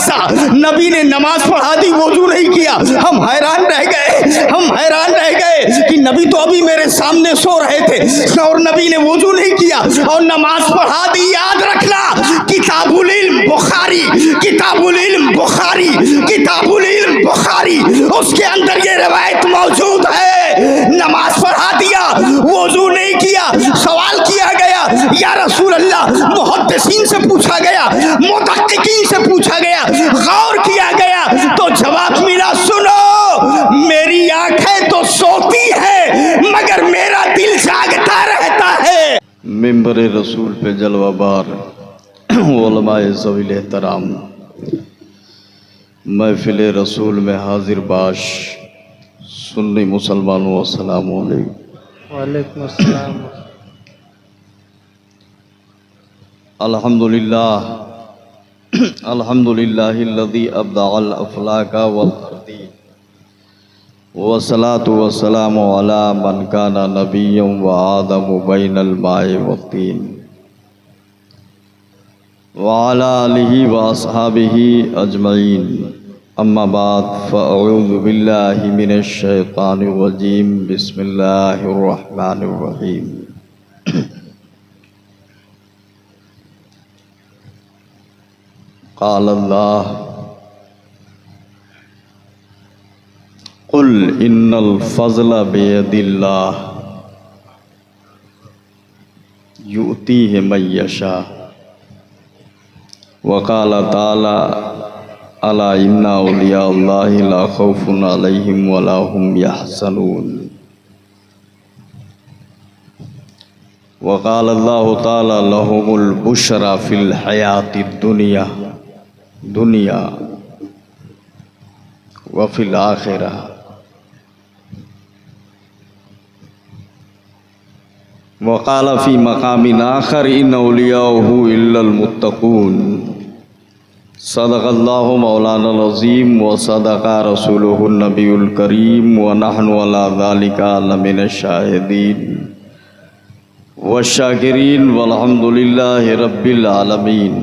सा नबी ने नमाज पढ़ा दी, वजू नहीं किया। हम हैरान रह गए कि नबी तो अभी मेरे सामने सो रहे थे और नबी ने वजू नहीं किया और नमाज पढ़ा दी। याद रखना, किताबुल इल्म बुखारी, किताबुल इल्म बुखारी, किताबुल इल्म बुखारी, उसके अंदर ये रवायत मौजूद है। नमाज पढ़ा दिया, वजू नहीं किया। सवाल किया गया, या रसूल अल्लाह, मुहद्दिसीन से पूछा गया, मुदक्किकीन से पूछा गया, गौर किया गया तो जवाब मिला, सुनो, मेरी आंखें तो सोती है मगर मेरा दिल जागता रहता है। मिंबर रसूल पे जलवाबार उलमाए ज़वील एहतराम, महफिल रसूल में हाजिर बाश सुन्नी मुसलमानों, अस्सलामु अलैकुम। वालेकुम अस्सलाम। अल्हम्दुलिल्लाह, अल्हम्दुलिल्लाहिल्लज़ी अब्दअल अफ़लाका वल अर्दी वस्सलातु वस्सलामु अला मन काना नबिय्यन व आदमु बैनल माइ वत्तीन व अला आलिहि व अस्हाबिहि अजमईन। अम्मा बाद फ़अऊज़ु बिल्लाहि मिनश शैतानिर रजीम। बिस्मिल्लाहिर रहमानिर रहीम। क़ाल अल्लाह क़ुल इन्नल फ़ज़्ल बियदिल्लाह युअतीहि मन यशा व क़ाल तआला अला इन्ना औलिया अल्लाहि ला खौफ़ुन अलैहिम व ला हुम यहज़नून व क़ाल अल्लाहु तआला लहुमुल बुशरा फ़िल हयातिद दुनिया व फ़िल आखिरह व क़ाल फ़ी मक़ामिन आख़र इन औलियाहु इल्लल मुत्तक़ून। सदक़ल्लाहु मौलानल अज़ीम व सदक़ा रसूलुहुन नबियुल करीम व नहनु अला ज़ालिका लमिनश शाहिदीन व शाकिरीन वल्हम्दुलिल्लाहि रब्बिल आलमीन।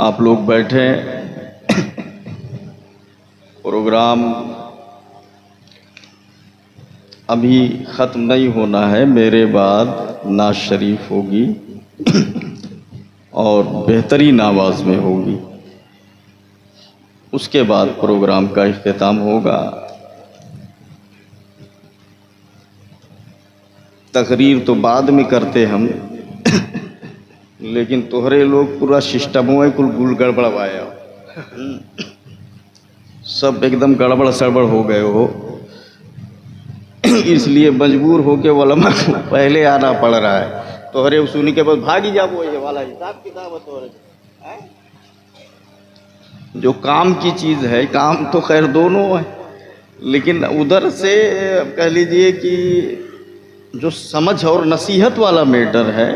आप लोग बैठे, प्रोग्राम अभी ख़त्म नहीं होना है, मेरे बाद नाज शरीफ होगी और बेहतरीन आवाज़ में होगी। उसके बाद प्रोग्राम का इख्तिताम होगा। तकरीर तो बाद में करते हम, लेकिन तोहरे लोग पूरा सिस्टम हुआ कुल गुल गड़बड़वाया, सब एकदम गड़बड़ सड़बड़ हो गए हो, इसलिए मजबूर होके वलमा पहले आना पड़ रहा है। तोहरे सुनी के बाद भागी जा, वो ये वाला हिसाब किताब है तोहरे। जो काम की चीज़ है, काम तो खैर दोनों है, लेकिन उधर से कह लीजिए कि जो समझ और नसीहत वाला मैटर है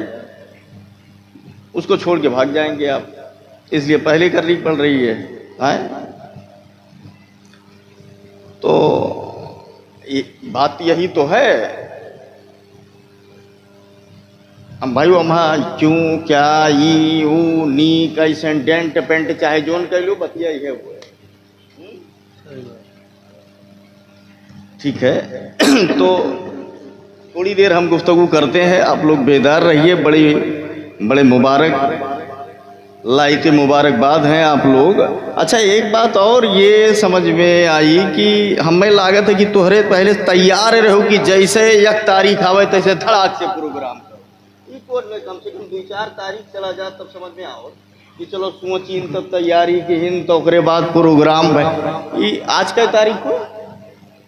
उसको छोड़ के भाग जाएंगे आप, इसलिए पहले करनी पड़ रही है। तो बात यही तो है। हम भाई वहाँ क्यों क्या ई ऊ नी कैसे डेंट पेंट चाहे जोन कह लो, बतिया ही है वो, ठीक है। तो थोड़ी देर हम गुफ्तगू करते हैं, आप लोग बेदार रहिए। बड़े मुबारक लाइक मुबारकबाद हैं आप लोग। अच्छा, एक बात और ये समझ में आई कि हमें लागत है कि तोहरे पहले तैयार रहो कि जैसे एक तारीख आवे तैसे धड़ाक से प्रोग्राम करो। कम से कम 2-4 तारीख चला जा तब समझ में आओ कि चलो सोचिन तब तैयारी की हिन, तो ओकरे बाद प्रोग्राम है। आज का तारीख को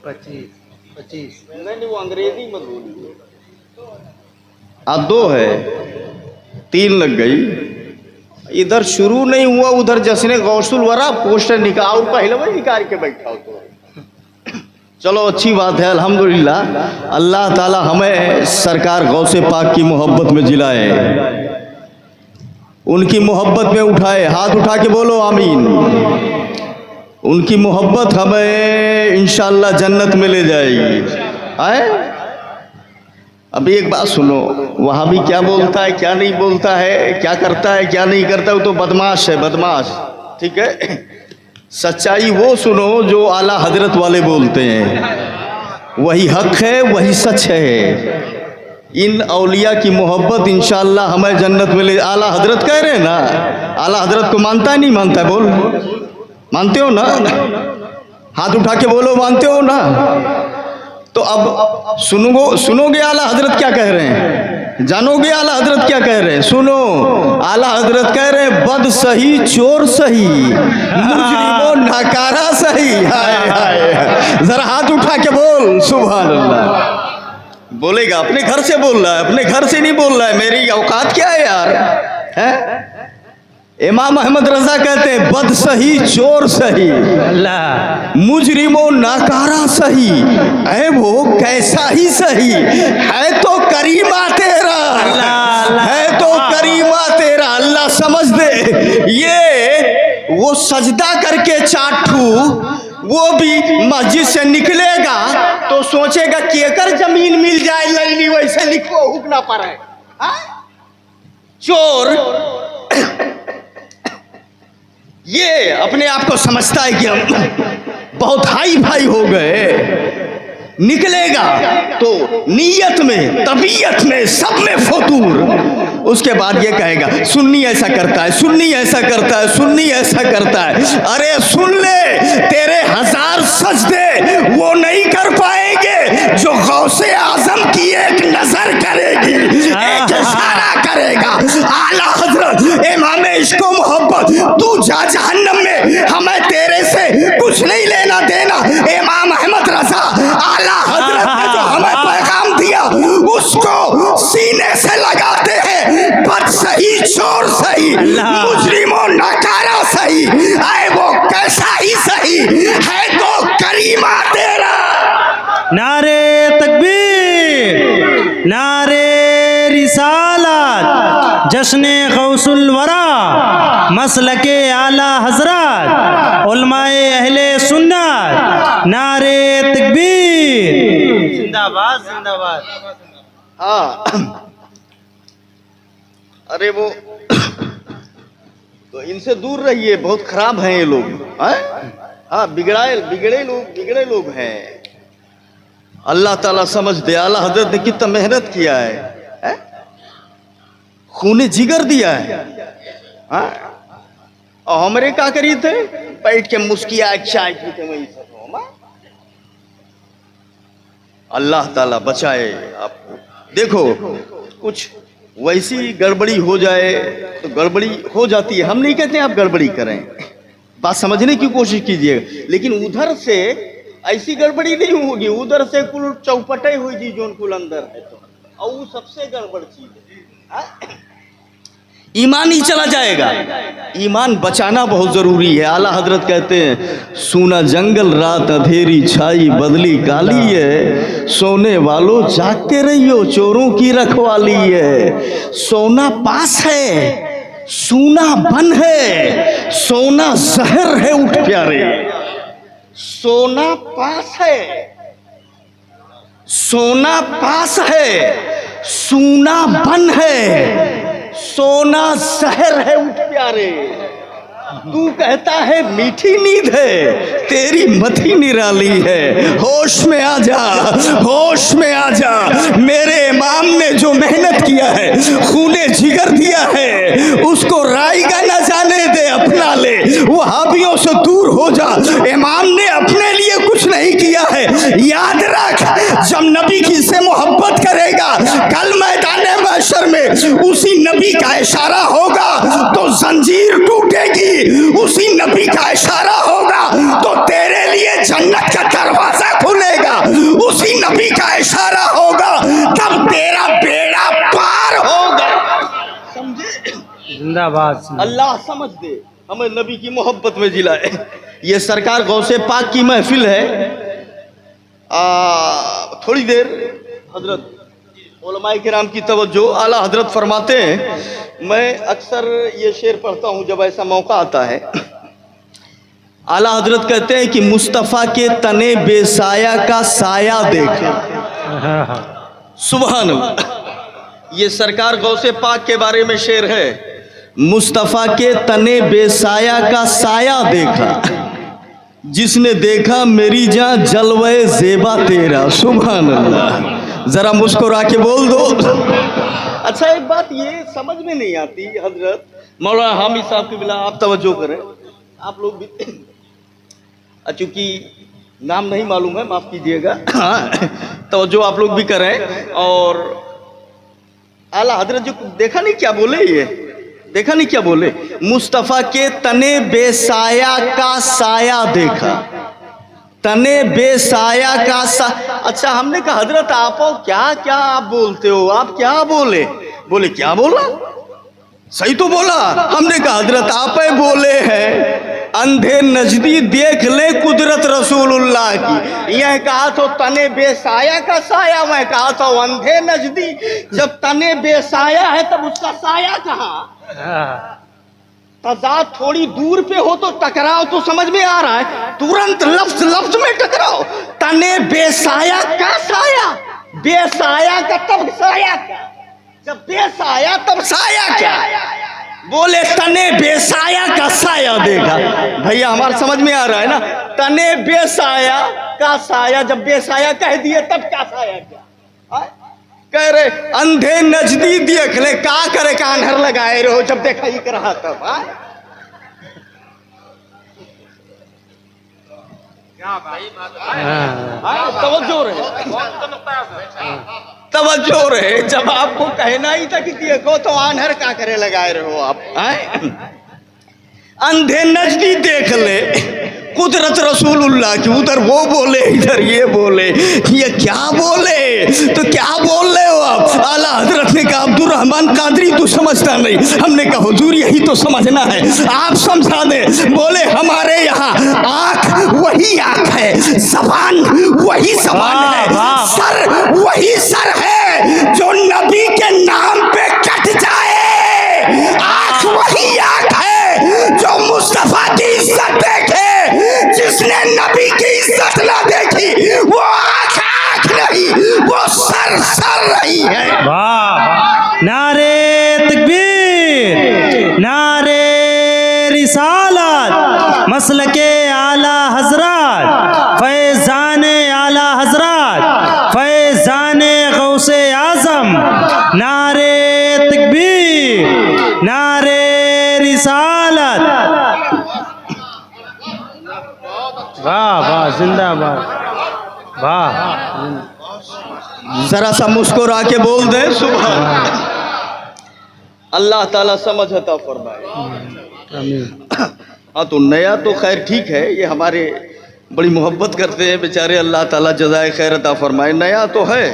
25 नहीं, वो अंग्रेजी मत बोलिए। आज 2 है, 3 लग गई। इधर शुरू नहीं हुआ, उधर जश्न गौसुल वरा पोस्टर निकाल पहले वही निकाल के बैठा हो। तो चलो अच्छी बात है, अल्हम्दुलिल्लाह। अल्लाह ताला हमें सरकार गौसे पाक की मोहब्बत में जिलाए, उनकी मोहब्बत में उठाए। हाथ उठा के बोलो आमीन। उनकी मोहब्बत हमें इंशाअल्लाह जन्नत में ले जाएगी। आए अभी एक बात सुनो, वहाँ भी क्या बोलता है क्या नहीं बोलता है, क्या करता है क्या नहीं करता है, वो तो बदमाश है, बदमाश। ठीक है, सच्चाई वो सुनो जो आला हजरत वाले बोलते हैं, वही हक है, वही सच है। इन औलिया की मोहब्बत इंशाअल्लाह हमें जन्नत मिले। आला हजरत कह रहे हैं ना, आला हजरत को मानता है नहीं मानता है? बोल, मानते हो ना? हाथ उठा के बोलो, मानते हो ना? तो अब सुनोगे आला हजरत क्या कह रहे हैं, जानोगे आला हजरत क्या कह रहे हैं? सुनो, आला हजरत कह रहे हैं बद सही चोर सही, मुजरिमो नकारा सही। हाय हाय, जरा हाथ उठा के बोल सुभान अल्लाह। बोलेगा, अपने घर से बोल रहा है, अपने घर से नहीं बोल रहा है। मेरी औकात क्या है यार, है? इमाम अहमद रजा कहते हैं बद सही चोर सही, अल्लाह मुजरिमो नाकारा सही, है वो कैसा ही सही, है तो करीमा तेरा, है तो करीमा तेरा। अल्लाह समझ दे, ये वो सजदा करके चाटू, वो भी मस्जिद से निकलेगा तो सोचेगा कि अगर जमीन मिल जाए लैनी वैसे लिखो हुकना पड़े। चोर ये अपने आप को समझता है कि हम बहुत हाई फाई हो गए, निकलेगा तो नीयत में, तबीयत में, सब में फतूर। उसके बाद ये कहेगा सुन्नी ऐसा करता है, सुन्नी ऐसा करता है, सुन्नी ऐसा करता है। अरे सुन ले, तेरे 1000 सजदे वो नहीं कर पाएंगे जो गौसे आजम की एक नजर करेगी, एक इशारा करेगा। आला हजरत इमाम इश्क व मोहब्बत, तू जा जहन्नम में, हमें तेरे से कुछ नहीं लेना देना। इमाम अहमद रजा आला हजरत ने जो हमें पैगाम दिया उसको सीने से लगाते हैं। बद सही चोर सही, मुजरिमो नकारा सही, आए वो कैसा ही सही, है तो करीमा तेरा। नारे तकबीर, नारे रिसालत, जश्ने गौसुल वरा, मसलके आला हजरत, उलमाए अहले सुन्नत, नारे तकबीर, जिंदाबाद जिंदाबाद। हाँ, अरे वो तो इनसे दूर रहिए, बहुत खराब हैं ये लोग। हाँ, बिगड़े लोग हैं। अल्लाह ताला समझ दे, आला हजरत ने कितना मेहनत किया है, खूने जिगर दिया है। और हमारे क्या करी थे, बैठ के मुस्किया चाय पीते वही सब। अल्लाह ताला बचाए आपको। देखो, कुछ वैसी गड़बड़ी हो जाए तो गड़बड़ी हो जाती है, हम नहीं कहते आप गड़बड़ी करें, बात समझने की कोशिश कीजिएगा। लेकिन उधर से ऐसी गड़बड़ी नहीं होगी, उधर से कुल चौपटे हुई जी जो कुल अंदर है, तो और वो सबसे गड़बड़ चीज है। ईमान ही चला जाएगा। ईमान बचाना बहुत जरूरी है। आला हजरत कहते हैं सूना जंगल रात अंधेरी छाई बदली काली है, सोने वालों जागते रहियो चोरों की रखवाली है। सोना पास है, सूना बन है, सोना जहर है उठ प्यारे। सोना पास है, सोना पास है, सूना बन है, सोना जहर है उठ प्यारे। तू कहता है मीठी नींद है, तेरी मथी निराली है। होश में आ जा, होश में आ जा। मेरे इमाम ने जो मेहनत किया है, खूने जिगर दिया है, उसको रायगा न जाने दे, अपना ले। वहाबियों से दूर हो जा। इमाम ने अपने लिए कुछ नहीं किया है। याद रख, जब नबी की से मोहब्बत करेगा, कल मैदान महशर में उसी नबी का इशारा होगा तो जंजीर टूटेगी, उसी नबी का इशारा होगा तो तेरे लिए जन्नत का दरवाजा खुलेगा, उसी नबी का इशारा होगा तब तेरा बेड़ा पार होगा। समझे? जिंदाबाद। अल्लाह समझ दे, हमें नबी की मोहब्बत में जिलाए। ये सरकार गौसे पाक की महफिल है। थोड़ी देर हजरत उलमाए किराम की तवज्जो। आला हजरत फरमाते हैं, मैं अक्सर ये शेर पढ़ता हूँ जब ऐसा मौका आता है। आला हजरत कहते हैं कि मुस्तफ़ा के तने बेसाया का साया देखे। सुभान अल्लाह। ये सरकार गौसे पाक के बारे में शेर है, मुस्तफ़ा के तने बेसाया का साया देखा, जिसने देखा मेरी जान जलवे ज़ेबा तेरा। सुभान अल्लाह। ज़रा मुस्कुरा के बोल दो। अच्छा एक बात ये समझ में नहीं आती हजरत मौलाना हामिद साहब की बिला आप तवज्जो करें, आप लोग भी, चूँकि नाम नहीं मालूम है माफ़ कीजिएगा, तवज्जो आप लोग भी करें। और आला हजरत जो देखा नहीं क्या बोले, ये देखा नहीं क्या बोले, मुस्तफ़ा के तने बेसाया का साया देखा, तने बेसाया का अच्छा हमने कहा हजरत आप क्या क्या आप बोलते हो, आप क्या बोले? बोले क्या बोला? सही तो बोला। हमने कहा हजरत आप बोले हैं अंधे नजदी देख ले कुदरत रसूलुल्लाह की, यह कहा तो तने बेसाया का साया, मैं कहा तो अंधे नजदी। जब तने बेसाया है तब उसका साया कहाँ? तजाद थोड़ी दूर पे हो तो टकराव तो समझ में आ रहा है, तुरंत लफ्ज लफ्ज में टकराओ। तने बेसाया का साया, बेसाया का तब साया क्या, जब बेसाया तब साया क्या? बोले तने बेसाया का साया देखा। भैया हमारा समझ में आ रहा है ना, तने बेसाया का साया, जब बेसाया कह दिए तब क्या साया क्या? कह रहे अंधे नजदी देख ले, का करे कान्हर लगाए रहो, जब देखा ही रहा तब। तवज्जो रहे, तवज्जो रहे। जब आपको कहना ही था कि देखो तो आन्हर का करे लगाए रहो आप। अंधे नजदी देख ले कुदरत रसूलुल्लाह की, उधर वो बोले इधर ये बोले, ये क्या बोले? तो क्या बोल रहे हो आप? आला हजरत ने कहा अब्दुल रहमान कादरी तू समझता नहीं। हमने कहा हुजूर यही तो समझना है, आप समझा दें। बोले हमारे यहाँ आँख वही आँख है, जबान वही जबान है, सर वही सर है जो नबी के नाम पे कट जाए। आँख वही आँख है जो मुस्तफा की इज्जत देखे, जिसने नबी की इज्जत ना देखी वो आँख आँख नहीं, वो सर सर रही है। वाह, नारे तकबीर, नारे रिसालत, मसलके आला हजरत, फैजाने आला हजरत, फैजाने गौसे आजम, नारे तकबीर, नारे रिसालत। वाह वाह, जिंदाबाद, वाह। जरा सा मुस्कुरा के बोल दे सुभान। अल्लाह ताला समझ अता फरमाए। हाँ तो नया तो खैर ठीक है, ये हमारे बड़ी मोहब्बत करते हैं बेचारे, अल्लाह ताला जज़ाए खैर अता फरमाए। नया तो है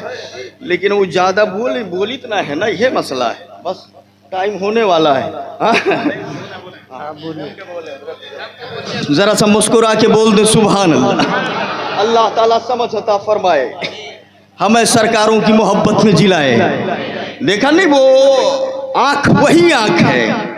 लेकिन वो ज़्यादा बोल इतना है ना, ये मसला है। बस टाइम होने वाला है। जरा सा मुस्कुरा के बोल दे सुभान अल्लाह। अल्लाह ताला समझ अता फरमाए, हमें सरकारों की मोहब्बत में जिलाए। देखा नहीं वो आंख वही आंख है,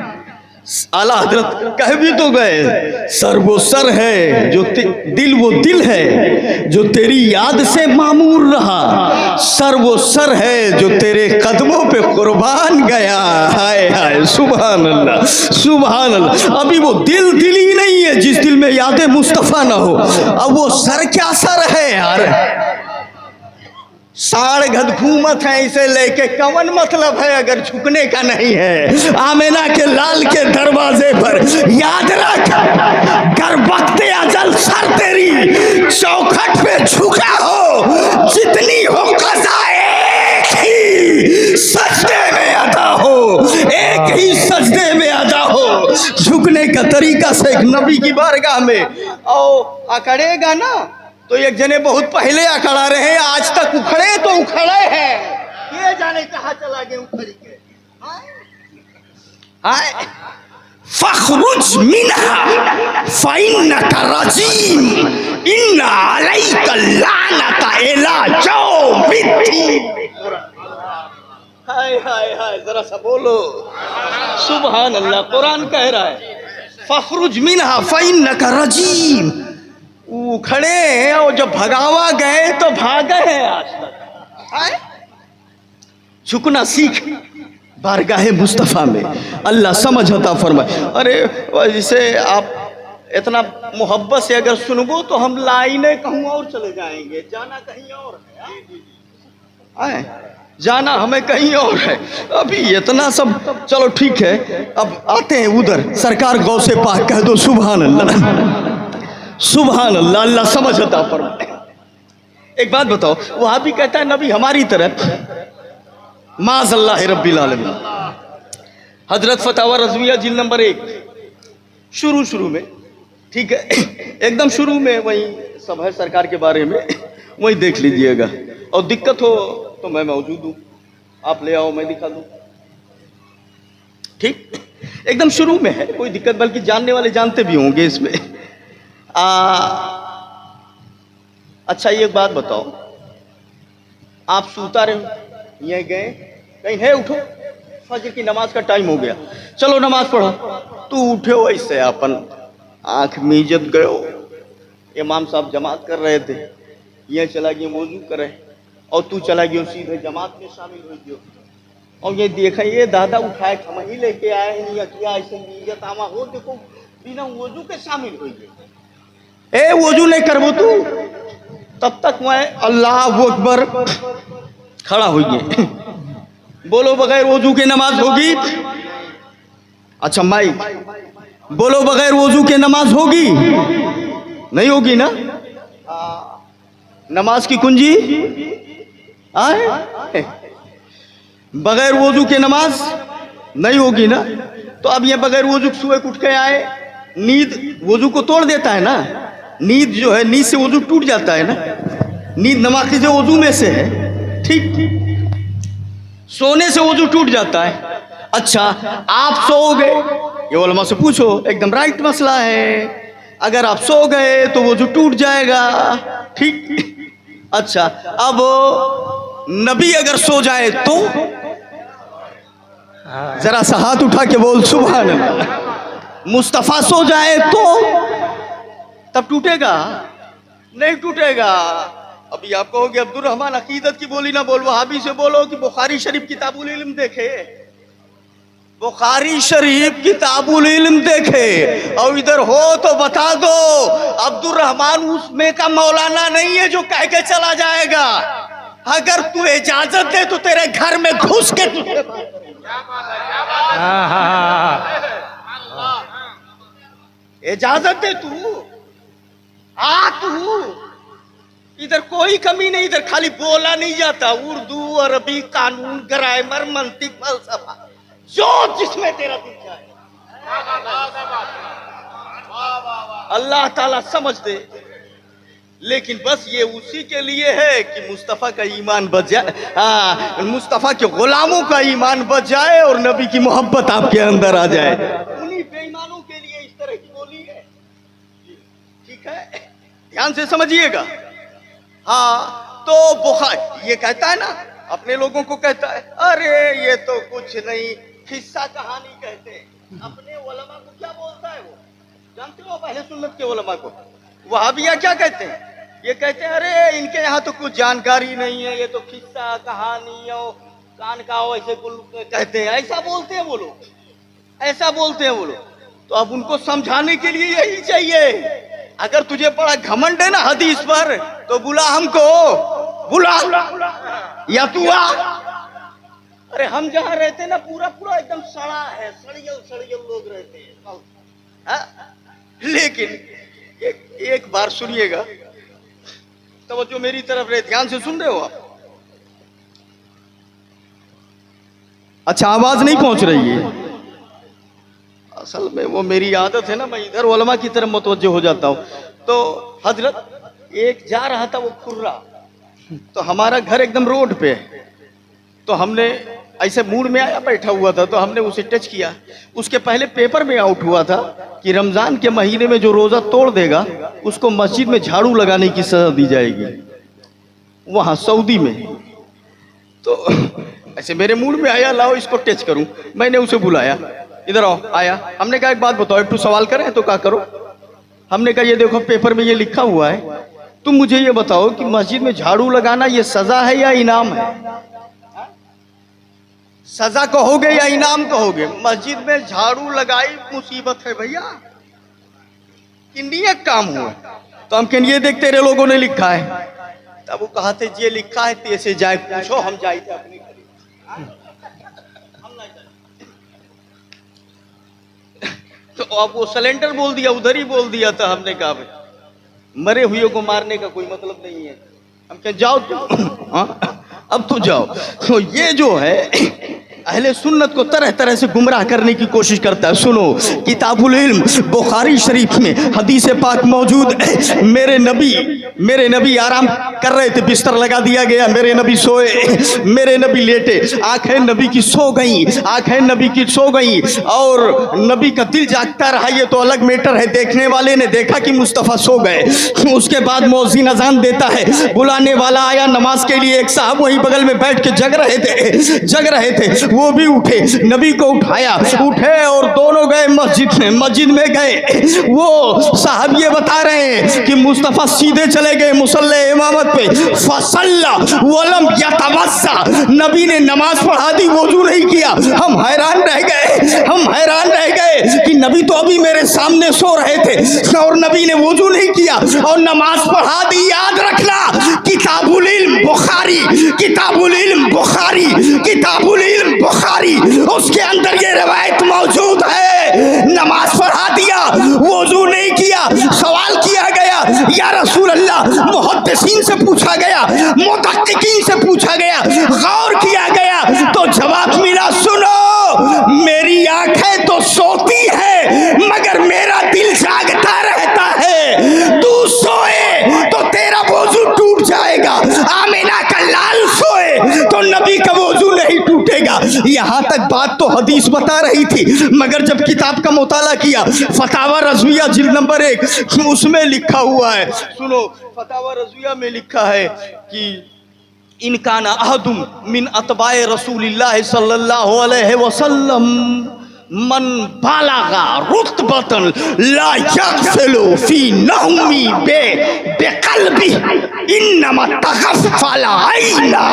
आला हजरत कह भी तो गए, सर वो सर है जो दिल वो दिल है जो तेरी याद से मामूर रहा, सर वो सर है जो तेरे कदमों पे कुर्बान गया। हाय हाय सुभान अल्लाह सुभान अल्लाह। अभी वो दिल दिल ही नहीं है जिस दिल में यादें मुस्तफ़ा ना हो, अब वो सर क्या सर है यार। साड़ गद घूमत है इसे लेके, कवन मतलब है अगर झुकने का नहीं है। आमिना के लाल के दरवाजे पर याद रख, कर वक्ते अजल सर तेरी चौखट पे झुका हो, जितनी हो कज़ा एक ही सजदे में अदा हो, एक ही सजदे में अदा हो। झुकने का तरीका से एक नबी की बारगाह में और अकड़ेगा ना तो एक जने बहुत पहले अकड़ा रहे, आज तक उखड़े तो उखड़े हैं, ये जाने कहाँ चला गए उखड़ के। हाय फखरुज मिनहा फइन्नका रजीम इन्ना अलैका लानता इला यौमिद्दीन। हाय हाय हाय, जरा सा बोलो सुभान अल्लाह। कुरान कह रहा है फखरुज मिनहा फइन्नका रजीम, उखड़े हैं और जब भगावा गए तो भागे हैं आज तक। झुकना सीख बारगाहे मुस्तफ़ा में, अल्लाह समझ अता फरमाए। अरे जैसे आप इतना मोहब्बत से अगर सुनबो तो हम लाइनें कहूँ और चले जाएंगे, जाना कहीं और है, जाना हमें कहीं और है। अभी इतना सब चलो ठीक है, अब आते हैं उधर। सरकार गौसे पाक कह दो सुभान अल्लाह, सुभान अल्लाह, अल्लाह समझ अता फरमाए। एक बात बताओ, वहां भी कहता है नबी हमारी तरह माज़ल्लाह रब्बिल आलमीन। हजरत फतावा रज़विया जिल्द नंबर 1 शुरू में, ठीक है, एकदम शुरू में वही सब है सरकार के बारे में, वही देख लीजिएगा। और दिक्कत हो तो मैं मौजूद हूँ, आप ले आओ मैं दिखा दूँ, ठीक। एकदम शुरू में है, कोई दिक्कत, बल्कि जानने वाले जानते भी होंगे इसमें। अच्छा एक बात बताओ, आप सूता रहे ये गए कहीं है, उठो, फजर की नमाज का टाइम हो गया, चलो नमाज पढ़ो। तू उठे हो ऐसे अपन आंख मीजत गयो, इमाम साहब जमात कर रहे थे, ये चला गया वजू करे, और तू चला गया सीधे जमात में शामिल हो गयो। और ये देखा ये दादा उठाए हम ही लेके आए हैं, या किया ऐसे मीजत आमा हो, देखो बिना वजू के शामिल हो गए। ए वजू नहीं करबो तू, तब तक मैं अल्लाह अकबर खड़ा हो गए। बोलो बगैर वजू के नमाज होगी? अच्छा माई बोलो बगैर वजू के नमाज होगी? नहीं होगी ना। नमाज की कुंजी आए, बगैर वजू के नमाज नहीं होगी ना। तो अब ये बगैर वजू सुबह उठ के आए, नींद वजू को तोड़ देता है ना, नींद जो है नींद से वजू टूट जाता है ना, नींद नमाज़ से वजू में से है, ठीक, सोने से वजू टूट जाता है। अच्छा आप सो गए, ये उलमा से पूछो, एकदम राइट मसला है, अगर आप सो गए तो वजू टूट जाएगा, ठीक। अच्छा अब नबी अगर सो जाए तो जरा सा हाथ उठा के बोल सुभान अल्लाह। मुस्तफ़ा सो जाए तो तब टूटेगा? नहीं टूटेगा। अभी आप कहोगे अब्दुल रहमान अकीदत की बोली ना बोल, वहाबी से बोलो कि बुखारी शरीफ किताबुल इल्म देखे, बुखारी शरीफ किताबुल इल्म देखे, और इधर हो तो बता दो अब्दुल रहमान उसमें का मौलाना नहीं है जो कह के चला जाएगा। अगर तू इजाजत दे तो तेरे घर में घुस के इजाजत दे, तू आ, तू इधर कोई कमी नहीं, इधर खाली बोला नहीं जाता, उर्दू अरबी कानून ग्रामर मंतिक फलसफा जो जिसमें तेरा दिल जाए अल्लाह ताला समझ दे। लेकिन बस ये उसी के लिए है कि मुस्तफ़ा का ईमान बच जाए, मुस्तफ़ा के गुलामों का ईमान बच जाए और नबी की मोहब्बत आपके अंदर आ जाए। उन्हीं बेईमानों के लिए इस तरह की बोली है, ठीक है, ध्यान से समझिएगा। हाँ तो बुखारी ये कहता है ना, अपने लोगों को कहता है, अरे ये तो कुछ नहीं, किस्सा कहानी कहते हैं। अपने उलमा को क्या बोलता है वो जानते हो? पहले सुन्नत के उलमा को वहाबिया क्या कहते हैं? ये कहते हैं अरे इनके यहाँ तो कुछ जानकारी नहीं है, ये तो किस्सा कहानी और कान का ऐसे कहते हैं, ऐसा बोलते हैं वो लोग, ऐसा बोलते हैं वो लोग। तो अब उनको समझाने के लिए यही चाहिए, अगर तुझे बड़ा घमंड है ना हदीस पर तो बुला हमको, बुला या तू आ। अरे हम जहाँ रहते ना पूरा पूरा एकदम सड़ा है, सड़ियल लोग रहते हैं। लेकिन एक बार सुनिएगा, तवज्जो मेरी तरफ रहे, ध्यान से सुन रहे हो आप? अच्छा आवाज नहीं पहुंच रही है? असल में वो मेरी आदत है ना, मैं इधर उलमा की तरफ मुतवज्जो हो जाता हूँ। तो हजरत एक जा रहा था वो खुर्रा, तो हमारा घर एकदम रोड पे है, तो हमने ऐसे मूड में आया, बैठा हुआ था, तो हमने उसे टच किया। उसके पहले पेपर में आउट हुआ था कि रमज़ान के महीने में जो रोज़ा तोड़ देगा उसको मस्जिद में झाड़ू लगाने की सज़ा दी जाएगी, वहाँ सऊदी में। तो ऐसे मेरे मूड में आया, लाओ इसको टच करूं। मैंने उसे बुलाया, इधर आओ। आया, हमने कहा एक बात बताओ, एक सवाल करें तो क्या करो? हमने कहा ये देखो पेपर में ये लिखा हुआ है, तुम मुझे ये बताओ कि मस्जिद में झाड़ू लगाना ये सज़ा है या इनाम है? सजा कहोगे या इनाम कहोगे? मस्जिद में झाड़ू लगाई मुसीबत है भैया, किन्नी एक काम हुआ। तो हम कहें ये देख तेरे लोगों ने लिखा है, तब वो कहते ये लिखा है तेसे जाए पूछो, हम जाए थे अपनी तो अब वो सिलेंडर बोल दिया, उधर ही बोल दिया था। हमने कहा भाई मरे हुए को मारने का कोई मतलब नहीं है, हम कहें जाओ तुम, हाँ अब तो जाओ। तो ये जो है अहले सुन्नत को तरह तरह से गुमराह करने की कोशिश करता है। सुनो, किताबुल इल्म बुखारी शरीफ में हदीस पाक मौजूद है। मेरे नबी आराम कर रहे थे, बिस्तर लगा दिया गया, मेरे नबी सोए, मेरे नबी लेटे, आंखें नबी की सो गई, आंखें नबी की सो गई और नबी का दिल जागता रहा। ये तो अलग मैटर है। देखने वाले ने देखा कि मुस्तफ़ा सो गए। उसके बाद मौज़िन अज़ान देता है, बुलाने वाला आया नमाज के लिए। एक साहब वहीं बगल में बैठ के जग रहे थे, वो भी उठे, नबी को उठाया, उठे और दोनों गए मस्जिद में गए। वो साहब ये बता रहे हैं कि मुस्तफ़ा सीधे चले गए मुसल्ले इमामत पे, फसल्ला वलम यतवस्सा, नबी ने नमाज पढ़ा दी, वजू नहीं किया। हम हैरान रह गए कि नबी तो अभी मेरे सामने सो रहे थे और नबी ने वजू नहीं किया और नमाज पढ़ा दी। याद रखना, किताबुल इल्म बुखारी, उसके अंदर ये रवायत मौजूद है। नमाज पढ़ा दिया, वजू नहीं किया। सवाल किया गया, या रसूल अल्लाह, मुहद्दिसीन से पूछा गया, मुहद्दिकीन से पूछा गया, गौर किया गया, तो जवाब मिला, सुनो, मेरी आंखें तो सोती है मगर मेरा दिल जागता रहता है। तू सोए तो तेरा वजू टूट जाएगा, आमिना का लाल सोए तो नबी का वजू नहीं टूटेगा। यहाँ तक बात तो हदीस बता रही थी, मगर जब किताब का मुताला किया, फतावा रज़विया जिल्द नंबर 1, उसमें लिखा हुआ है, सुनो, फतावा रज़विया में लिखा है कि इनकाना अहदुम मिन अतबाए रसूलिल्लाह सल्लल्लाहु अलैहि वसल्लम मन बालागा रुतबतन ला यगफिलु फी नहमी बेकल्बी इन्नमा तगफला आइना।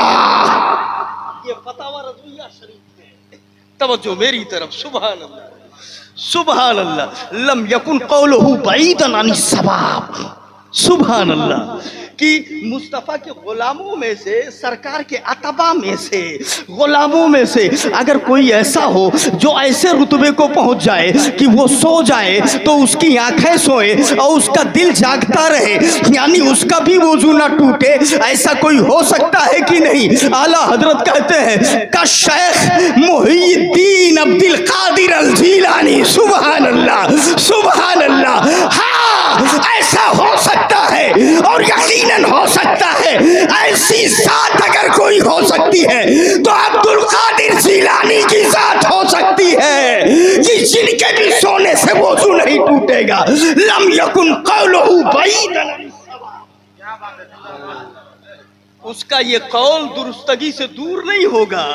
ये फतावा रज़विया शरीफ है, तवज्जो मेरी तरफ। सुभान अल्लाह, सुभान अल्लाह। लम यकुन कौलुहु बईदन अनिस सवाब। सुभान अल्लाह। कि मुस्तफ़ा के गुलामों में से, सरकार के अतबा में से, गुलामों में से अगर कोई ऐसा हो जो ऐसे रुतबे को पहुंच जाए कि वो सो जाए तो उसकी आंखें सोए और उसका दिल जागता रहे, यानी उसका भी वजू ना टूटे, ऐसा कोई हो सकता है कि नहीं? आला हजरत कहते हैं का शेख मुहीद्दीन अब्दुल कादिर अल जीलानी। सुभान अल्लाह, सुभान अल्लाह। हाँ, ऐसा हो सकता है और यकीनन हो सकता है। ऐसी जात अगर कोई हो सकती है तो अब्दुल कादिर जीलानी की जात हो सकती है कि जिनके भी सोने से वजू नहीं टूटेगा। लम यकुन कौलुहु बईदन, उसका ये कौल दुरुस्तगी से दूर नहीं होगा,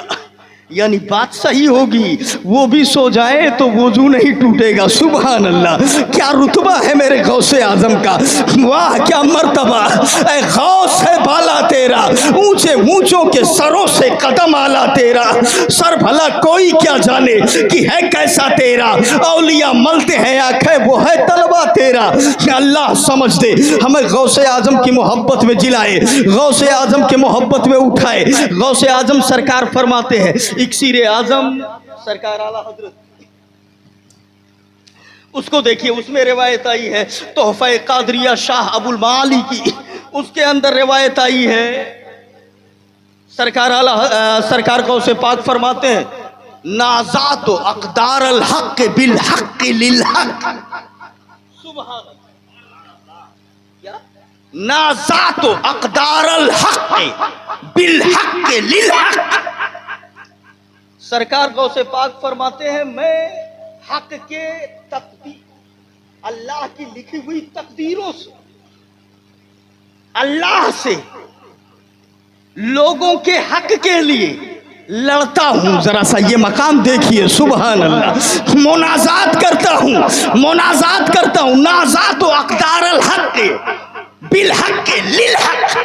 यानी बात सही होगी। वो भी सो जाए तो वजू नहीं टूटेगा। सुभान अल्लाह, क्या रुतबा है मेरे गौसे आजम का, वाह क्या मर्तबा। ऐ गौस है बाला तेरा, ऊंचे ऊंचों के सरों से कदम आला तेरा। सर भला कोई क्या जाने कि है कैसा तेरा, औलिया मलते हैं आंखें वो है तलवा तेरा। अल्लाह समझ दे, हमें गौसे आजम की मोहब्बत में जिलाए, गौसे आजम के मोहब्बत में उठाए। गौसे आजम सरकार फरमाते हैं, इक्सीर आजम सरकार आला हजरत, उसको देखिए, उसमें रिवायत आई है तोहफा कादरिया शाह अबुल माली की, उसके अंदर रिवायत आई है, सरकार को उसे पाक फरमाते हैं, नाज़ातो अक़दार अल हक़ बिल हक़ लिल हक़। सुभान अल्लाह, क्या नाज़ातो अक़दार अल हक़ बिल हक़ लिल हक़। सरकार गौसे पाक फरमाते हैं, मैं हक के तकदीर, अल्लाह की लिखी हुई तकदीरों से, अल्लाह से लोगों के हक के लिए लड़ता हूं। जरा सा ये मकाम देखिए, सुभान अल्लाह। मुनाजात करता हूं, नाज़ात व अक़दार अल हक़ बिल हक़ लिल हक़।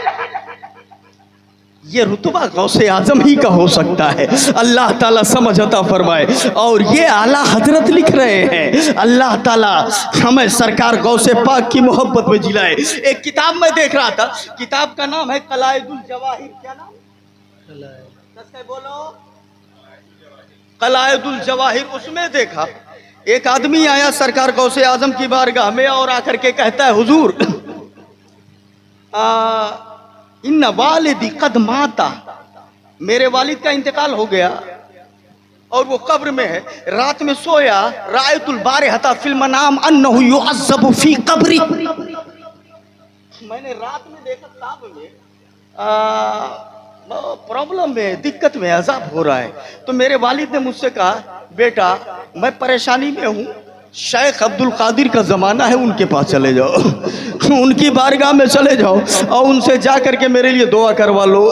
ये रुतबा गौसे आजम ही का हो सकता है। अल्लाह ताला समझ अता फरमाए। और ये आला हजरत लिख रहे हैं, अल्लाह ताला हमें सरकार गौसे पाक की मोहब्बत में जिलाए। एक किताब में देख रहा था, किताब का नाम है कलायदुल जवाहिर। क्या नाम? बोलो, कलायदुल जवाहिर। उसमें देखा एक आदमी आया सरकार गौसे आजम की बारगाह में और आकर के कहता है, हुजूर इन वालिदी कद माता, मेरे वालिद का इंतकाल हो गया और वो कब्र में है। रात में सोया, रायतुल बारिहता फिल मनाम अन्नहु युअज़्ज़बु फी कब्री, मैंने रात में देखा ख्वाब में प्रॉब्लम में, दिक्कत में, अजाब हो रहा है। तो मेरे वालिद ने मुझसे कहा, बेटा मैं परेशानी में हूँ, शेख अब्दुल कादिर का ज़माना है, उनके पास चले जाओ, उनकी बारगाह में चले जाओ और उनसे जा करके मेरे लिए दुआ करवा लो,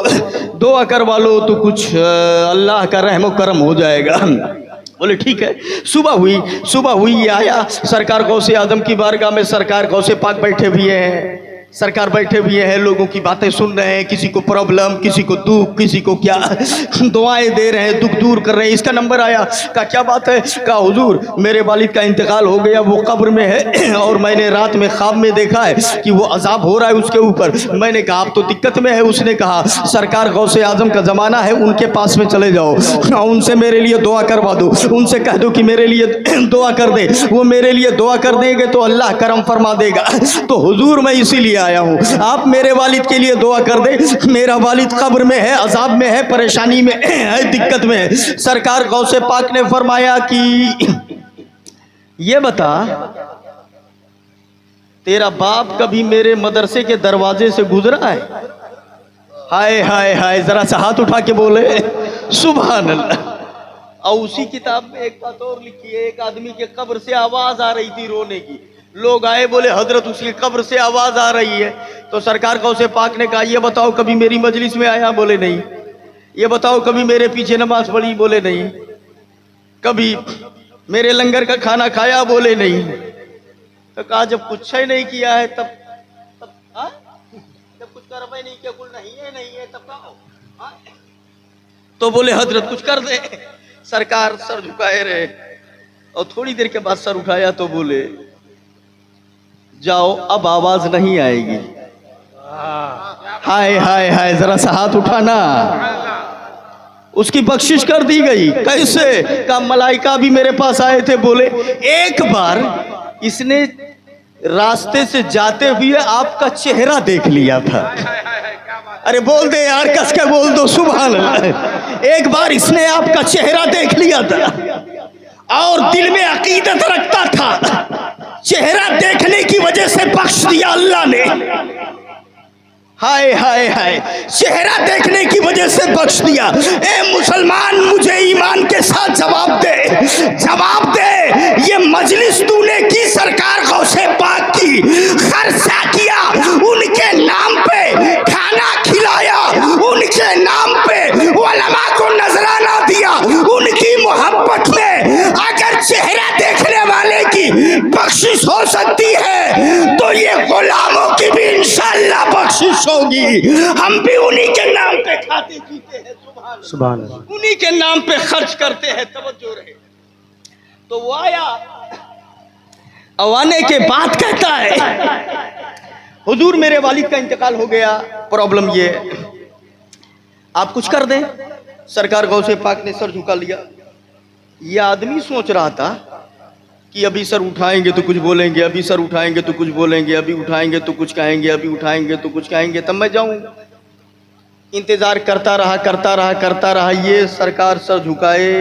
दुआ करवा लो तो कुछ अल्लाह का रहम करम हो जाएगा। बोले ठीक है। सुबह हुई ये आया सरकार गौसे आजम की बारगाह में। सरकार गौसे पाक बैठे हुए हैं, सरकार बैठे हुए हैं, लोगों की बातें सुन रहे हैं, किसी को प्रॉब्लम, किसी को दुख, किसी को क्या, दुआएं दे रहे हैं, दुख दूर कर रहे हैं। इसका नंबर आया, कहा क्या बात है? कहा हुजूर मेरे वालिद का इंतकाल हो गया, वो कब्र में है और मैंने रात में ख्वाब में देखा है कि वो अजाब हो रहा है उसके ऊपर। मैंने कहा आप तो दिक्कत में है। उसने कहा सरकार गौसे आजम का ज़माना है, उनके पास में चले जाओ, उनसे मेरे लिए दुआ करवा दो, उनसे कह दो कि मेरे लिए दुआ कर दे, वो मेरे लिए दुआ कर देंगे तो अल्लाह करम फरमा देगा। तो हुजूर मैं इसीलिए आया हूँ, आप मेरे वालिद के लिए दुआ कर दे, मेरा वालिद कब्र में है, अजाब में है, परेशानी में है, दिक्कत में है। सरकार गौसे पाक ने फरमाया कि ये बता तेरा बाप कभी मेरे मदरसे के दरवाजे से गुजरा है? हाय हाय हाय, जरा सा हाथ उठा के बोले सुभान अल्लाह। और उसी किताब में एक बात और लिखी है, एक आदमी के कब्र से आवाज आ रही थी रोने की। लोग आए, बोले हजरत उसकी कब्र से आवाज आ रही है। तो सरकार गौसे पाक ने कहा, ये बताओ कभी मेरी मजलिस में आया? बोले नहीं। ये बताओ कभी मेरे पीछे नमाज पढ़ी? बोले नहीं। कभी मेरे लंगर का खाना खाया? बोले नहीं। तो कहा जब कुछ ही नहीं किया है तब जब कुछ कर नहीं किया, कुल नहीं है तब कहा। तो बोले हजरत कुछ कर दे। सरकार सर झुकाए रहे और थोड़ी देर के बाद सर उठाया तो बोले जाओ अब आवाज नहीं आएगी। हाय हाय हाय, जरा सा हाथ उठाना। उसकी बख्शिश कर दी गई। कैसे? का मलाइका भी मेरे पास आए थे। बोले एक बार इसने रास्ते से जाते हुए आपका चेहरा देख लिया था। अरे बोल दे यार, कस के बोल दो सुभान अल्लाह। एक बार इसने आपका चेहरा देख लिया था और दिल में अकीदत रखता था, चेहरा देखने की वजह से बख्श दिया अल्लाह ने। हाय हाय हाय, चेहरा देखने की वजह से बख्श दिया। ए मुसलमान, मुझे ईमान के साथ जवाब दे, जवाब दे। ये मजलिस तूने की सरकार गौसे पाक की, खर्चा किया, उनके नाम पे खाना खिलाया, उनके नाम पे उलमा को नजराना दिया, उनकी मोहब्बत में अगर चेहरा देखने वाले की बख्शिश हो सकती है तो ये गुलामों की भी इंशाअल्लाह बख्शिश होगी। हम भी उन्हीं के नाम पे खाते पीते हैं, सुभान अल्लाह, उन्हीं के नाम पे खर्च करते हैं। तवज्जो रहे। तो वो आया, आने के बाद कहता है हुजूर मेरे वालिद का इंतकाल हो गया, प्रॉब्लम ये है, आप कुछ कर दें। सरकार गौसे पाक ने सर झुका लिया। ये आदमी सोच रहा था कि अभी सर उठाएंगे तो कुछ बोलेंगे, अभी सर उठाएंगे तो कुछ बोलेंगे, अभी उठाएंगे तो कुछ कहेंगे, अभी उठाएंगे तो कुछ कहेंगे, तब मैं जाऊं। इंतजार करता रहा। ये सरकार सर झुकाए।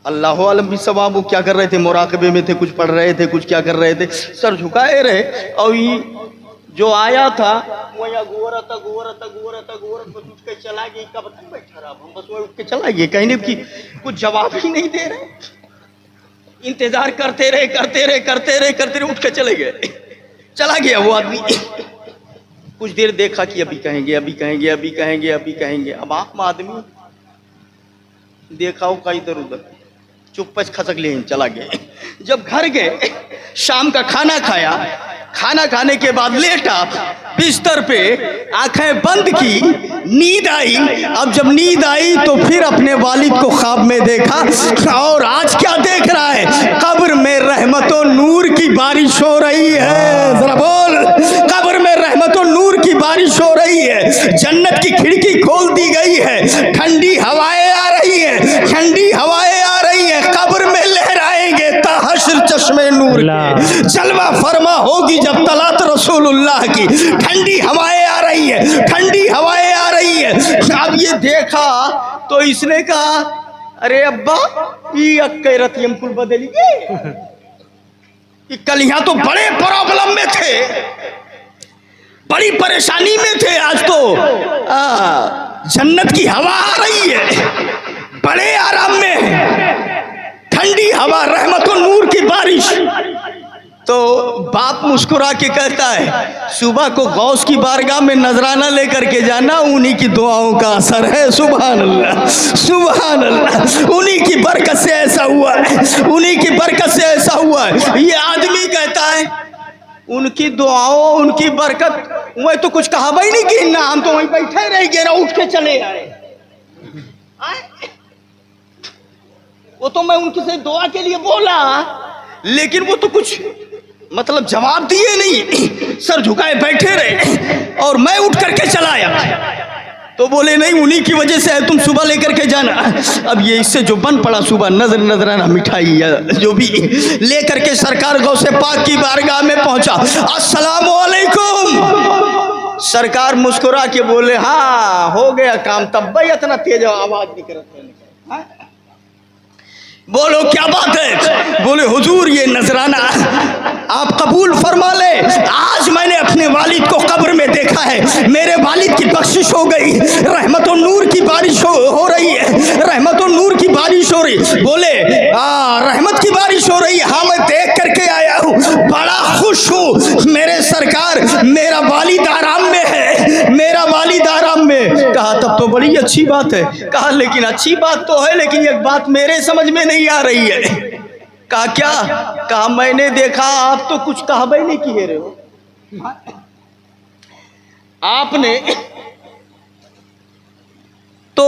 अल्लाह आलम भी सवाब, वो क्या कर रहे थे? मुराकबे में थे, कुछ पढ़ रहे थे, कुछ क्या कर रहे थे, सर झुकाए रहे। और ये जो आया था वो यहाँ गोरत बस उठ के चला गया। कब तक बैठा रहा? हम बस वो उठ के चला गया, कहने की कुछ जवाब ही नहीं दे रहे। इंतजार करते रहे, उठ के चले गए, चला गया वो आदमी। कुछ देर देखा कि अभी कहेंगे। अब आम आदमी देखा हो का इधर उधर, चुप्पच खसक ले चला गया। जब घर गए, शाम का खाना खाया, खाना खाने के बाद लेटा बिस्तर पे, आंखें बंद की, नींद आई। अब जब नींद आई तो फिर अपने वालिद को ख्वाब में देखा, और आज क्या देख रहा है? कब्र में रहमतों नूर की बारिश हो रही है। जरा बोल, कब्र में रहमतों नूर की बारिश हो रही है। जन्नत की खिड़की खोल दी गई है, ठंडी हवाएं आ रही है, ठंडी हवाएं आ रही है। कब्र में लहराएंगे ताहशर चश्मे नूर के। जलवा फरमा होगी जब तलात रसूलुल्लाह की। ठंडी हवाएं आ रही है, ठंडी हवाएं आ रही है। अब ये देखा तो इसने कहा, अरे अब्बा ये अक्के रतियम कुल बदली गए। कल यहाँ तो बड़े प्रॉब्लम में थे, बड़ी परेशानी में थे, आज तो जन्नत की हवा आ रही है, बड़े आराम में, ठंडी हवा, रहमत और नूर की बारिश। तो बाप मुस्कुरा के कहता है, सुबह को गौस की बारगाह में नजराना लेकर के जाना, उन्हीं की दुआओं का असर है। सुभान अल्लाह, सुभान अल्लाह, उन्हीं की बरकत से ऐसा हुआ है, उन्हीं की बरकत से ऐसा हुआ है। ये आदमी कहता है उनकी दुआओं, उनकी बरकत, वही तो कुछ कहा भाई नहीं कि ना, हम तो वहीं बैठे रह गए ना, उठ के चले आए। वो तो मैं उनकी से दुआ के लिए बोला, लेकिन वो तो कुछ मतलब जवाब दिए नहीं, सर झुकाए बैठे रहे, और मैं उठ करके चला आया। तो बोले नहीं, उन्हीं की वजह से है, तुम सुबह लेकर के जाना। अब ये इससे जो बन पड़ा, सुबह नजराना मिठाई या जो भी लेकर के सरकार गौसे पाक की बारगाह में पहुंचा। अस्सलामु अलैकुम। सरकार मुस्कुरा के बोले, हाँ हो गया काम। तब भाई इतना तेज आवाज नहीं करते, बोलो क्या बात है? बोले हुजूर ये नजराना आप कबूल फरमा ले। आज मैंने अपने वालिद को कब्र में देखा है, मेरे वालिद की बख्शिश हो गई, रहमत और नूर की बारिश हो रही है, रहमत और नूर की बारिश हो रही। बोले रहमत की बारिश हो रही है, हाँ मैं देख करके आया हूँ, बड़ा खुश हूँ मेरे सरकार, मेरा वालिद आराम में है, मेरा वालिद आराम में। कहा तब तो बड़ी अच्छी बात है। कहा लेकिन अच्छी बात तो है, लेकिन एक बात मेरे समझ में नहीं आ रही है। कहा क्या? कहा मैंने देखा आप तो कुछ कहबे नहीं किए रहे हो, आपने तो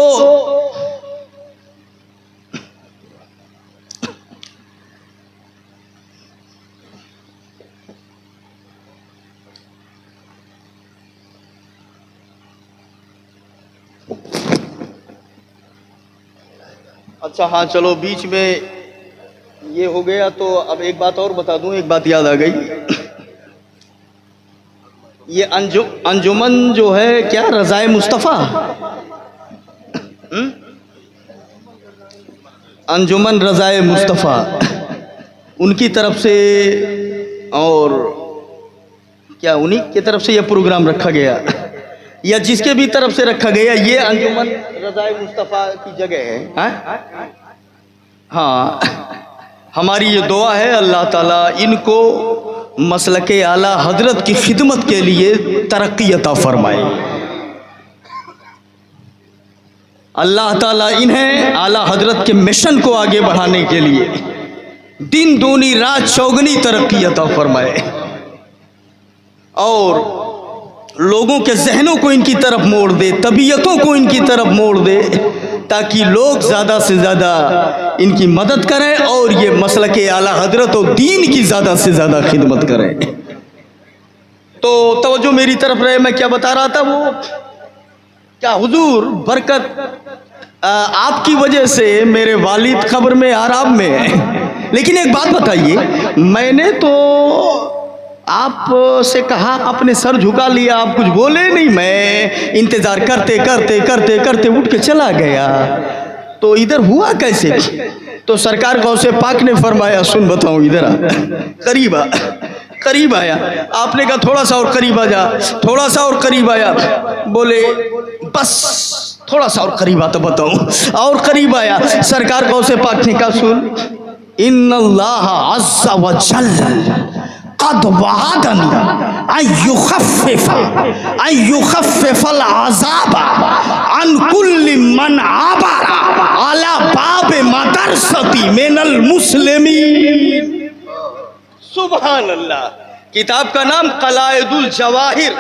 अच्छा हाँ चलो, बीच में ये हो गया तो अब एक बात और बता दूं, एक बात याद आ गई। ये अंजुमन जो है क्या, रज़ाए मुस्तफ़ा, अंजुमन रज़ाए मुस्तफ़ा, उनकी तरफ से और क्या उन्हीं की तरफ से ये प्रोग्राम रखा गया, या जिसके भी तरफ से रखा गया, ये अंजुमन रज़ाए मुस्तफ़ा की जगह है। हाँ, हमारी ये दुआ है अल्लाह ताला इनको मसलके आला हजरत की खिदमत के लिए तरक्की अता फरमाए। अल्लाह ताला इन्हें आला हजरत के मिशन को आगे बढ़ाने के लिए दिन दूनी रात चौगनी तरक्की अता फरमाए, और लोगों के जहनों को इनकी तरफ मोड़ दे, तबीयतों को इनकी तरफ मोड़ दे, ताकि लोग ज़्यादा से ज़्यादा इनकी मदद करें और ये मसलके आला हजरत और दीन की ज़्यादा से ज़्यादा खिदमत करें। तो तवज्जो मेरी तरफ रहे, मैं क्या बता रहा था वो क्या, हुजूर बरकत आपकी वजह से मेरे वालिद खबर में आराम में है। लेकिन एक बात बताइए, मैंने तो आप से कहा, आपने सर झुका लिया, आप कुछ बोले नहीं, मैं इंतजार करते करते करते करते उठ के चला गया, तो इधर हुआ कैसे? तो सरकार गौसे पाक ने फरमाया, सुन बताऊं, इधर आ, करीब आ, करीब आया। आपने कहा थोड़ा सा और करीब आ जा, थोड़ा सा और करीब आया। बोले बस थोड़ा सा और करीब आता बताऊं, और करीब आया। सरकार गौसे पाक ने कहा, सुन, इन्नल्लाह अज़्ज़ा व जल कद वअदनी अय्युखफ़्फ़िफ़ल अज़ाबा अन कुल्लि मन आबरा अला बाब मदरसती मिनल मुस्लिमीन। सुभान अल्लाह। किताब का नाम क़लाइदुल जवाहिर,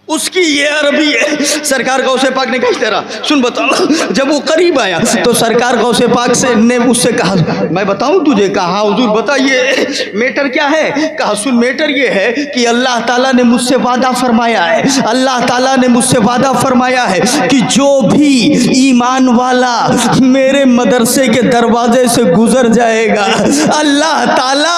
उसकी ये अरबी है। सरकार गौसे पाक ने कहा तेरा सुन बताओ, जब वो करीब आया तो सरकार गौसे पाक से ने उससे कहा मैं बताऊं तुझे? कहा हुजूर बताइए मैटर क्या है? कहा सुन मैटर ये है कि अल्लाह ताला ने मुझसे वादा फरमाया है, अल्लाह ताला ने मुझसे वादा फरमाया है कि जो भी ईमान वाला मेरे मदरसे के दरवाजे से गुजर जाएगा अल्लाह ताला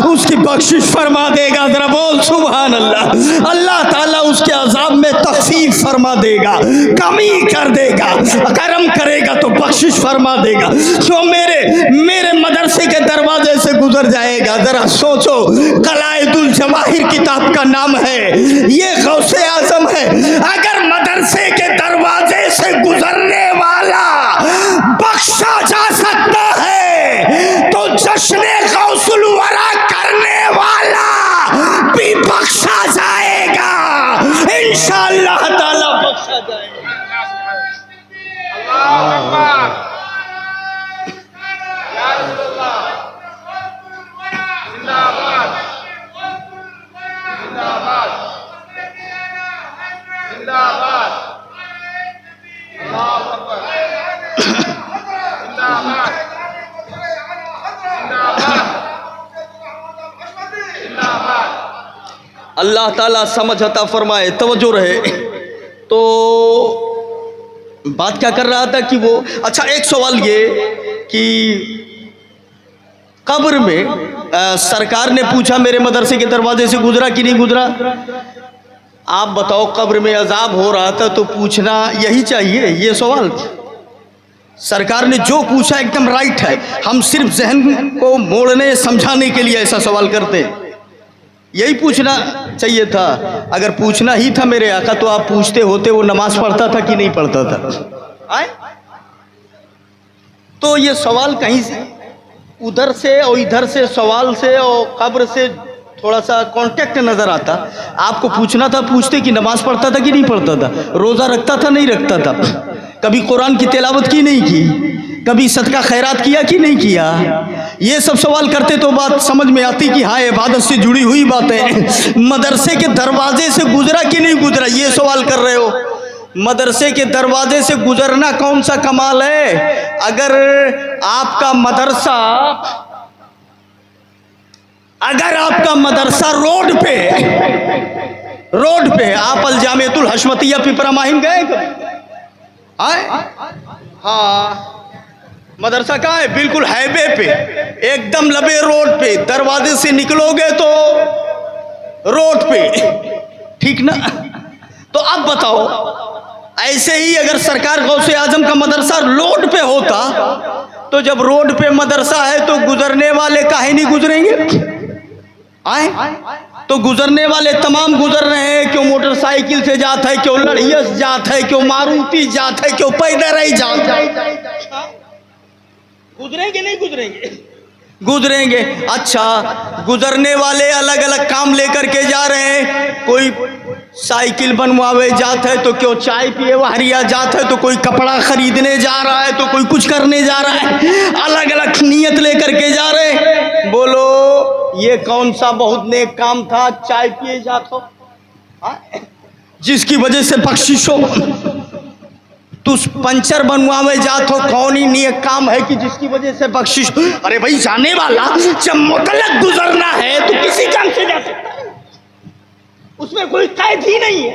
उसकी बख्शिश फरमा देगा। जरा बोल सुभान अल्लाह। अल्लाह ताला उसके अजाब में तखफीफ फरमा देगा, कमी कर देगा, करम करेगा तो बख्शिश फरमा देगा। जो मेरे मदरसे के दरवाजे से गुजर जाएगा, जरा सोचो, कलायदुल जवाहिर किताब का नाम है, ये गौसे आजम है। अगर मदरसे के दरवाजे से गुजरने वाला बख्शा जा सकता है तो जश्ने गौसुल वरा करने वाला भी बख्शा जाएगा, इंशाअल्लाह ताला बख्शा जाएगा। अल्लाह ताला समझ अता फरमाए, तवज्जो रहे। तो बात क्या कर रहा था कि वो अच्छा एक सवाल ये कि कब्र में सरकार ने पूछा मेरे मदरसे के दरवाजे से गुजरा कि नहीं गुजरा? आप बताओ, कब्र में अजाब हो रहा था तो पूछना यही चाहिए ये सवाल? सरकार ने जो पूछा एकदम राइट है, हम सिर्फ जहन को मोड़ने समझाने के लिए ऐसा सवाल करते हैं। यही पूछना चाहिए था। अगर पूछना ही था मेरे आका तो आप पूछते होते वो नमाज पढ़ता था कि नहीं पढ़ता था? आए? तो ये सवाल कहीं से उधर से और इधर से सवाल से और कब्र से थोड़ा सा कांटेक्ट नजर आता। आपको पूछना था, पूछते कि नमाज पढ़ता था कि नहीं पढ़ता था, रोजा रखता था नहीं रखता था, कभी कुरान की तिलावत की नहीं की, कभी सदका खैरात किया कि नहीं किया। ये सब सवाल करते तो बात समझ में आती कि हाँ इबादत से जुड़ी हुई बातें। मदरसे के दरवाजे से गुजरा कि नहीं गुजरा ये सवाल कर रहे हो। मदरसे के दरवाजे से गुजरना कौन सा कमाल है? अगर आपका मदरसा रोड पे आप अल जामियतुल हशमतिया पिपरा माहिम गए कभी? हाँ, मदरसा कहाँ है? बिल्कुल हाईवे पे, एकदम लबे रोड पे, दरवाजे से निकलोगे तो रोड पे, ठीक ना? तो अब बताओ, ऐसे ही अगर सरकार गौसे आजम का मदरसा रोड पे होता तो जब रोड पे मदरसा है तो गुजरने वाले काहे नहीं गुजरेंगे? आए तो गुजरने वाले तमाम गुजर रहे हैं। क्यों मोटरसाइकिल से जाता है, क्यों लड़ियस जाता है, क्यों मारुति जाता है, क्यों पैदल ही जाता है। गुजरेंगे नहीं गुजरेंगे? गुजरेंगे। अच्छा, गुजरने वाले अलग अलग काम लेकर के जा रहे हैं। कोई साइकिल बनवावे जाता है तो क्यों चाय पिए वहरिया जाता है, तो कोई कपड़ा खरीदने जा रहा है, तो कोई कुछ करने जा रहा है। अलग अलग नीयत लेकर के जा रहे हैं। बोलो ये कौन सा बहुत नेक काम था? चाय पिए जाता जिसकी वजह से बख्शिश हो। तू पंचर बनवावे जात हो, कौन ही नेक काम है कि जिसकी वजह से बख्शिश? अरे भाई जाने वाला जब मुतलक गुजरना है तो किसी काम से जा सकता है, उसमें कोई कैद ही नहीं है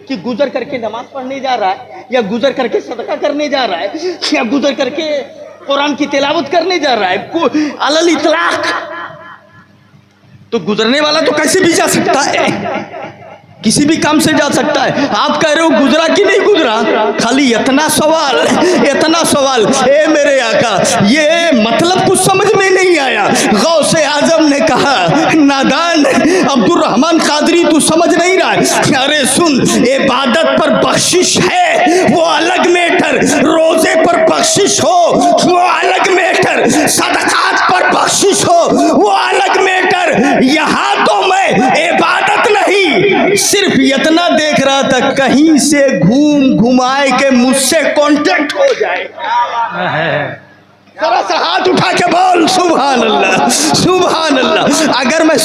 कि गुजर करके नमाज पढ़ने जा रहा है, या गुजर करके सदका करने जा रहा है, या गुजर करके कुरान की तिलावत करने जा रहा है। अलल इतलाक तो गुजरने वाला तो कैसे भी जा सकता है, किसी भी काम से जा सकता है। आप कह रहे हो गुजरा कि नहीं गुजरा? खाली इतना सवाल। ए मेरे आका, ये मतलब कुछ समझ में नहीं आया। गौसे आजम ने कहा नादान अब्दुल रहमान कादरी तू समझ नहीं रहा है। अरे सुन, इबादत पर बख्शिश है वो अलग मैटर, रोजे पर बख्शिश हो वो अलग मैटर, सदकात पर बख्शिश हो वो अलग मैटर। यहाँ तो मैं इबादत नहीं, सिर्फ इतना देख रहा था कहीं से घुमाए के मुझसे कांटेक्ट हो जाए। जरा सा हाथ उठा के बोल सुभान अल्लाह। सुभान अल्लाह। अगर मैं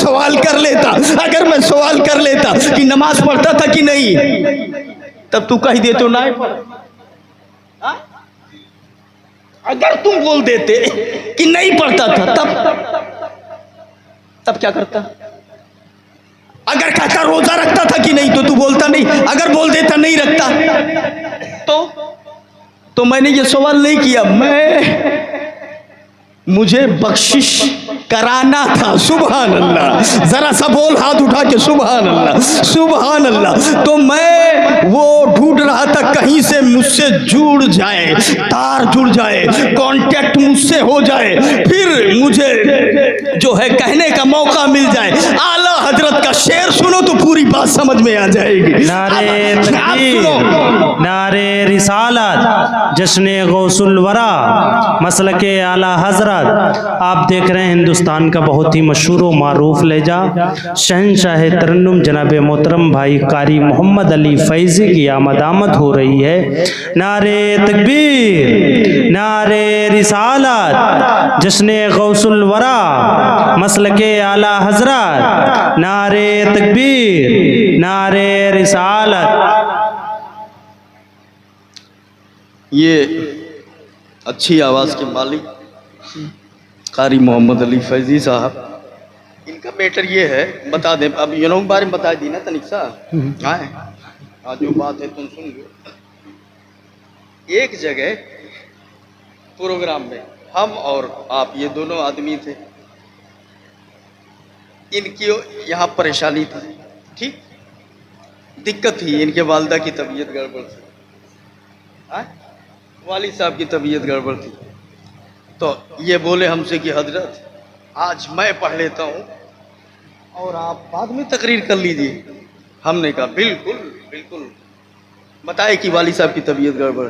सवाल कर लेता कि नमाज पढ़ता था कि नहीं, तब तू कह देते ना पढ़। अगर तुम बोल देते कि नहीं पढ़ता था, तब क्या करता? अगर कहता रोजा रखता था कि नहीं, तो तू बोलता नहीं। अगर बोल देता नहीं रखता, तो मैंने ये सवाल नहीं किया। मुझे बख्शिश कराना था। सुभान अल्लाह। जरा सा बोल हाथ उठा के सुभान अल्लाह, सुभान अल्लाह। तो मैं वो ढूंढ रहा था कहीं से मुझसे जुड़ जाए, तार जुड़ जाए, कांटेक्ट मुझसे हो जाए, फिर मुझे जो है कहने का मौका मिल जाए। आला हजरत का शेर सुनो तो पूरी बात समझ में आ जाएगी। नारे तकबीर, नारे रिसालत, जश्न गौसुल वरा, मसलके आला हजरत। आप देख रहे हैं हिंदुस्तान का बहुत ही मशहूर व मारूफ लहजा, शहनशाह तरन्नुम जनाब मोहतरम भाई कारी मोहम्मद अली फैज़ी की आमद हो रही है। नारे तकबीर, नारे रिसालत, जश्न गौसुल वरा, मसलके आला हजरत। नारे तकबीर, नारे रिसालत। ये अच्छी आवाज़ के मालिक कारी मोहम्मद अली फैज़ी साहब, इनका मैटर ये है, बता दें। अब ये लोग बारे में बता दी ना तनिक सा। हाँ, जो बात है तुम सुन लो। एक जगह प्रोग्राम में हम और आप, ये दोनों आदमी थे। इनकी यहाँ परेशानी थी, ठीक, दिक्कत थी। इनके वालिदा की तबीयत गड़बड़ थी, वालिद साहब की तबीयत गड़बड़ थी। तो ये बोले हमसे कि हजरत आज मैं पढ़ लेता हूँ और आप बाद में तकरीर कर लीजिए। हमने कहा बिल्कुल बिल्कुल, बताए कि वालिद साहब की तबीयत गड़बड़।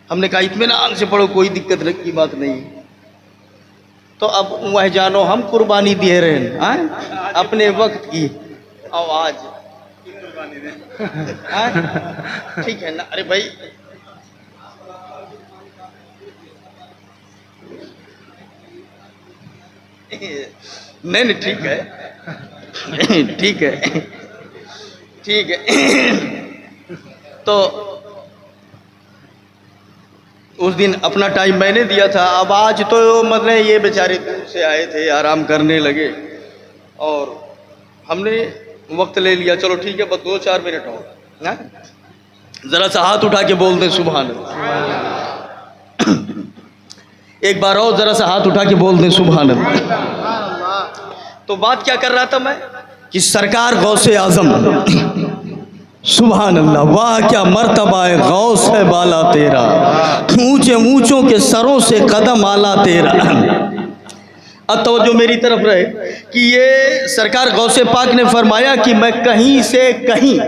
हमने कहा इत्मीनान से पढ़ो, कोई दिक्कत की बात नहीं। तो अब वह जानो हम कुर्बानी दे रहे हैं अपने वक्त की, और आज कुर्बानी दे। ठीक है ना? अरे भाई, नहीं ठीक है, ठीक है, ठीक है। तो उस दिन अपना टाइम मैंने दिया था। अब आज तो मतलब ये बेचारे दूर से आए थे, आराम करने लगे और हमने वक्त ले लिया। चलो ठीक है, बस 2-4 मिनट और ज़रा सा हाथ उठा के बोल दें सुभान अल्लाह। एक बार और ज़रा सा हाथ उठा के बोल दें सुभान अल्लाह। तो बात क्या कर रहा था मैं कि सरकार गौसे आजम, सुभान अल्लाह, वाह क्या मर्तबा है गौस है बाला तेरा, ऊंचे ऊंचों के सरों से कदम आला तेरा। अब तो जो मेरी तरफ रहे कि ये सरकार गौसे पाक ने फरमाया कि मैं कहीं से कहीं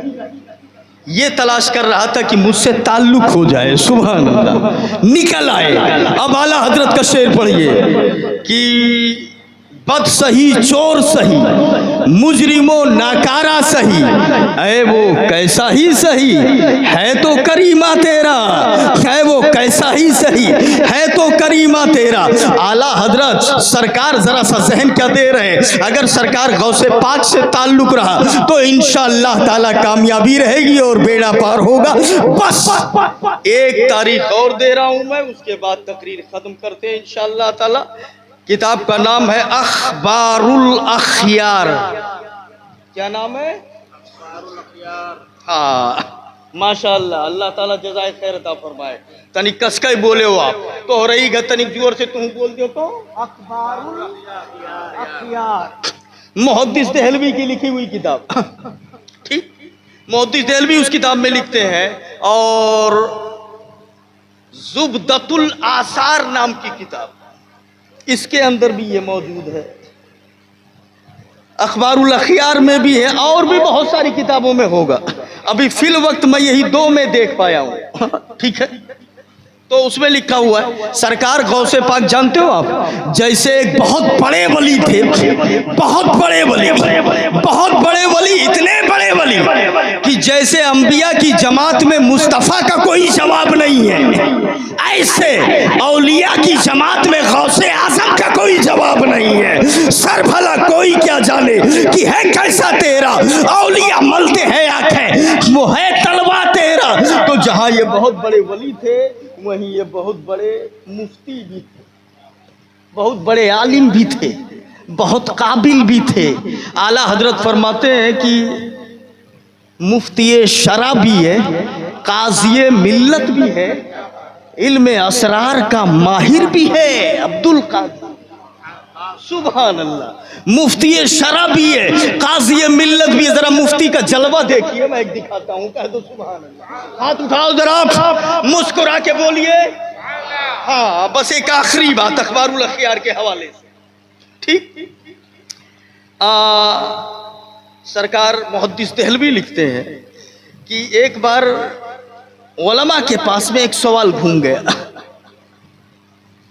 ये तलाश कर रहा था कि मुझसे ताल्लुक हो जाए। सुभान अल्लाह, निकल आए। अब आला हजरत का शेर पढ़िए कि बद सही चोर सही, मुजरिमो नाकारा सही, है वो कैसा ही सही, है तो करीमा तेरा, है वो कैसा ही सही, है तो करीमा तेरा। आला हजरत सरकार जरा सा जहन क्या दे रहे हैं, अगर सरकार गौसे पाक से ताल्लुक रहा तो इंशाअल्लाह ताला कामयाबी रहेगी और बेड़ा पार होगा। बस एक तारीख और दे रहा हूं मैं, उसके बाद तकरीर खत्म करते हैं इंशाअल्लाह ताला। किताब का नाम है अखबारुल अखयार। क्या नाम है? हाँ, माशाअल्लाह, अल्लाह ताला जज़ाए खैर अता फरमाए। तनिक कसके बोले हो आप तो हो रही ग, तनिक जोर से तुम बोल दो तो अखबारुल अखयार, मुहद्दिस देहलवी की लिखी हुई किताब। ठीक, मुहद्दिस देहलवी उस किताब में लिखते हैं। और जुबदतुल आसार नाम की किताब, इसके अंदर भी ये मौजूद है। अखबारुल अखयार में भी है और भी बहुत सारी किताबों में होगा। अभी फिल वक्त मैं यही 2 में देख पाया हूँ। ठीक है, तो उसमें लिखा हुआ है सरकार गौसे पाक जानते हो आप, जैसे एक बहुत बड़े वली थे, बहुत बड़े वली, बहुत बड़े वली, इतने बड़े वली कि जैसे अंबिया की जमात में मुस्तफ़ा का कोई जवाब नहीं है, ऐसे औलिया की जमात में गौसे आजम का कोई जवाब जवाब नहीं है। सर भला कोई क्या जाने कि है कैसा तेरा, औलिया मलते हैं आंखें वो है तलवा तेरा। तो जहां ये बहुत बड़े वली थे वहीं ये बहुत बड़े मुफ्ती भी थे, बहुत बड़े आलिम भी थे, बहुत काबिल भी थे। आला हजरत फरमाते हैं कि मुफ्ती शरा भी है, काज़ी मिल्लत भी है, इल्म असरार का माहिर भी है अब्दुल कादिर। सुभान अल्लाह, मुफ्ती शरा भी है, काज़ी मिल्लत भी है। जरा मुफ्ती का जलवा देखिए, मैं एक दिखाता हूँ, कह दो सुभान अल्लाह। हाथ उठाओ जरा, मुस्कुरा के बोलिए। हाँ, बस एक आखिरी बात अखबारुल अखियार के हवाले से, ठीक। सरकार मुहद्दिस देहलवी लिखते हैं कि एक बार उलमा के पास में एक सवाल घूम गया,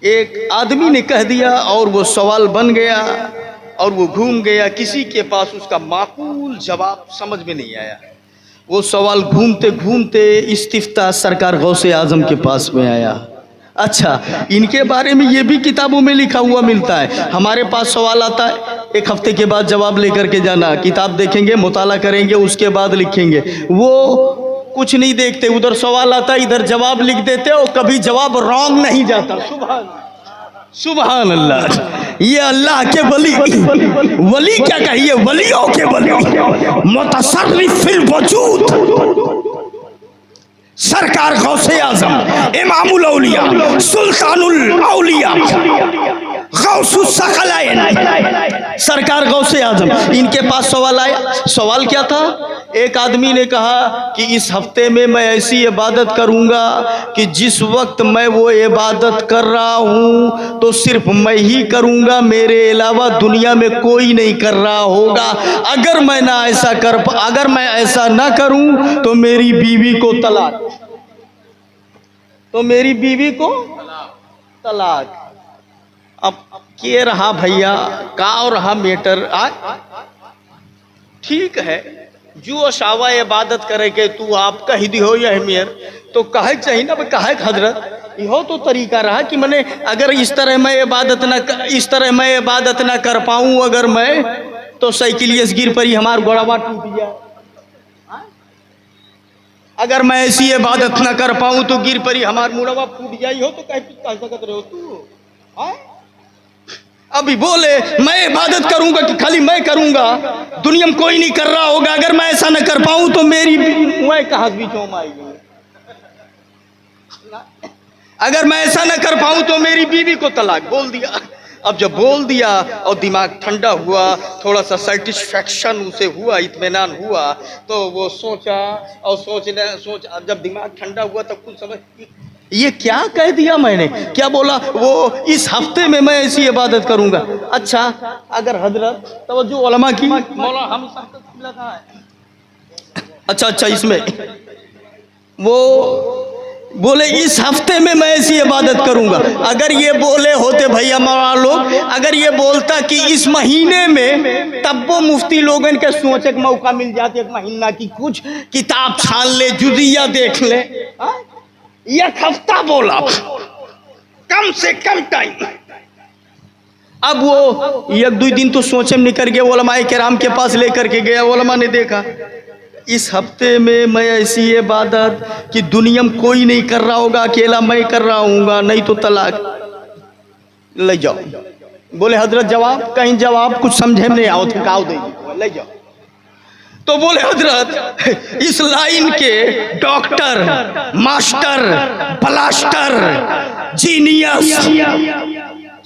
एक आदमी ने कह दिया और वो सवाल बन गया और वो घूम गया, किसी के पास उसका माकूल जवाब समझ में नहीं आया। वो सवाल घूमते घूमते इस्तिफ्ता सरकार गौसे आजम के पास में आया। अच्छा, इनके बारे में ये भी किताबों में लिखा हुआ मिलता है। हमारे पास सवाल आता है, एक हफ्ते के बाद जवाब लेकर के जाना, किताब देखेंगे, मुताला करेंगे, उसके बाद लिखेंगे। वो कुछ नहीं देखते, उधर सवाल आता है, इधर जवाब लिख देते और कभी जवाब रॉन्ग नहीं जाता। सुभान अल्लाह। ये अल्लाह के वली, वली क्या कहिए, वलियों के वली, मुतसर्रिफ फिल वजूद सरकार गौसे आजम इमामुल औलिया सुल्तानुल औलिया गौसुस सकलैन सरकार गौसे आजम, इनके पास सवाल आया। सवाल क्या था? एक आदमी ने कहा कि इस हफ्ते में मैं ऐसी इबादत करूंगा कि जिस वक्त मैं वो इबादत कर रहा हूं तो सिर्फ मैं ही करूंगा, मेरे अलावा दुनिया में कोई नहीं कर रहा होगा। अगर मैं ऐसा ना करूं तो मेरी बीवी को तलाक, तलाक। अब के रहा भैया, का रहा मेटर। ठीक है, जो शावा इबादत करे के तू आप कह दी हो या मेयर तो कहे चाहिए ना, कहे हजरत यो तो तरीका रहा कि मैंने अगर इस तरह मैं इबादत ना कर पाऊं अगर मैं, तो साइकिलियस गिर पड़ी हमार गोड़ावा टूट गया। अगर मैं ऐसी इबादत ना कर पाऊं तो गिर पड़ी हमार मुड़वा फूट जाई हो, तो कह सकते रहे हो तू। अभी बोले मैं इबादत करूंगा कि खाली मैं करूंगा, दुनिया में कोई नहीं कर रहा होगा, अगर मैं ऐसा न कर पाऊं तो मेरी कहा बीचों में आएगी, अगर मैं ऐसा न कर पाऊं तो मेरी बीवी को तलाक। बोल दिया। अब जब बोल दिया और दिमाग ठंडा हुआ, थोड़ा सा सेटिस्फैक्शन उसे हुआ, इत्मीनान हुआ, तो वो सोचा और जब दिमाग ठंडा हुआ तब कुछ समझ, ये क्या कह दिया मैंने, क्या बोला वो, इस हफ्ते में मैं ऐसी इबादत करूंगा। अच्छा, अगर हजरत तवज्जो उलमा की, मौला हम सब लगा है। अच्छा, इसमें वो बोले इस हफ्ते में मैं ऐसी इबादत करूंगा। अगर ये बोले होते भैया मौला लोग, अगर ये बोलता कि इस महीने में, तब वो मुफ्ती लोगन के सोचे का मौका मिल जाता, एक महीना की कुछ किताब छान ले, जुजिया देख ले। एक हफ्ता बोला, कम से कम टाइम। अब वो एक दो दिन तो सोचे में निकल गया, उलमाए किराम के पास लेकर के गया। उलमा ने देखा इस हफ्ते में मैं ऐसी इबादत कि दुनिया में कोई नहीं कर रहा होगा, अकेला मैं कर रहा हूँगा, नहीं तो तलाक। ले जाओ। बोले हजरत जवाब, कहीं जवाब कुछ समझे में नहीं आओ, थकाओ देगी, ले जाओ। तो बोले हजरत इस लाइन के डॉक्टर, मास्टर, ब्लास्टर, जीनियस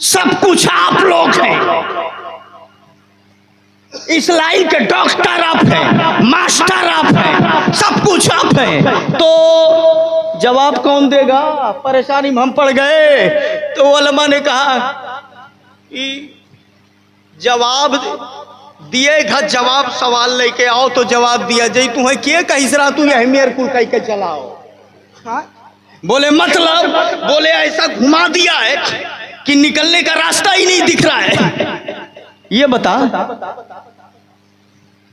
सब कुछ आप लोग हैं। इस लाइन के डॉक्टर आप हैं, मास्टर आप हैं, सब कुछ आप हैं। तो जवाब कौन देगा? परेशानी में हम पड़ गए। तो उलमा ने कहा कि जवाब दिएगा, जवाब सवाल लेके आओ तो जवाब दिया जाए। तुम्हें क्या कही रहा, तू यही मेरे को कह के चलाओ। बोले मतलब, बोले ऐसा घुमा दिया है कि निकलने का रास्ता ही नहीं दिख रहा है। ये बता,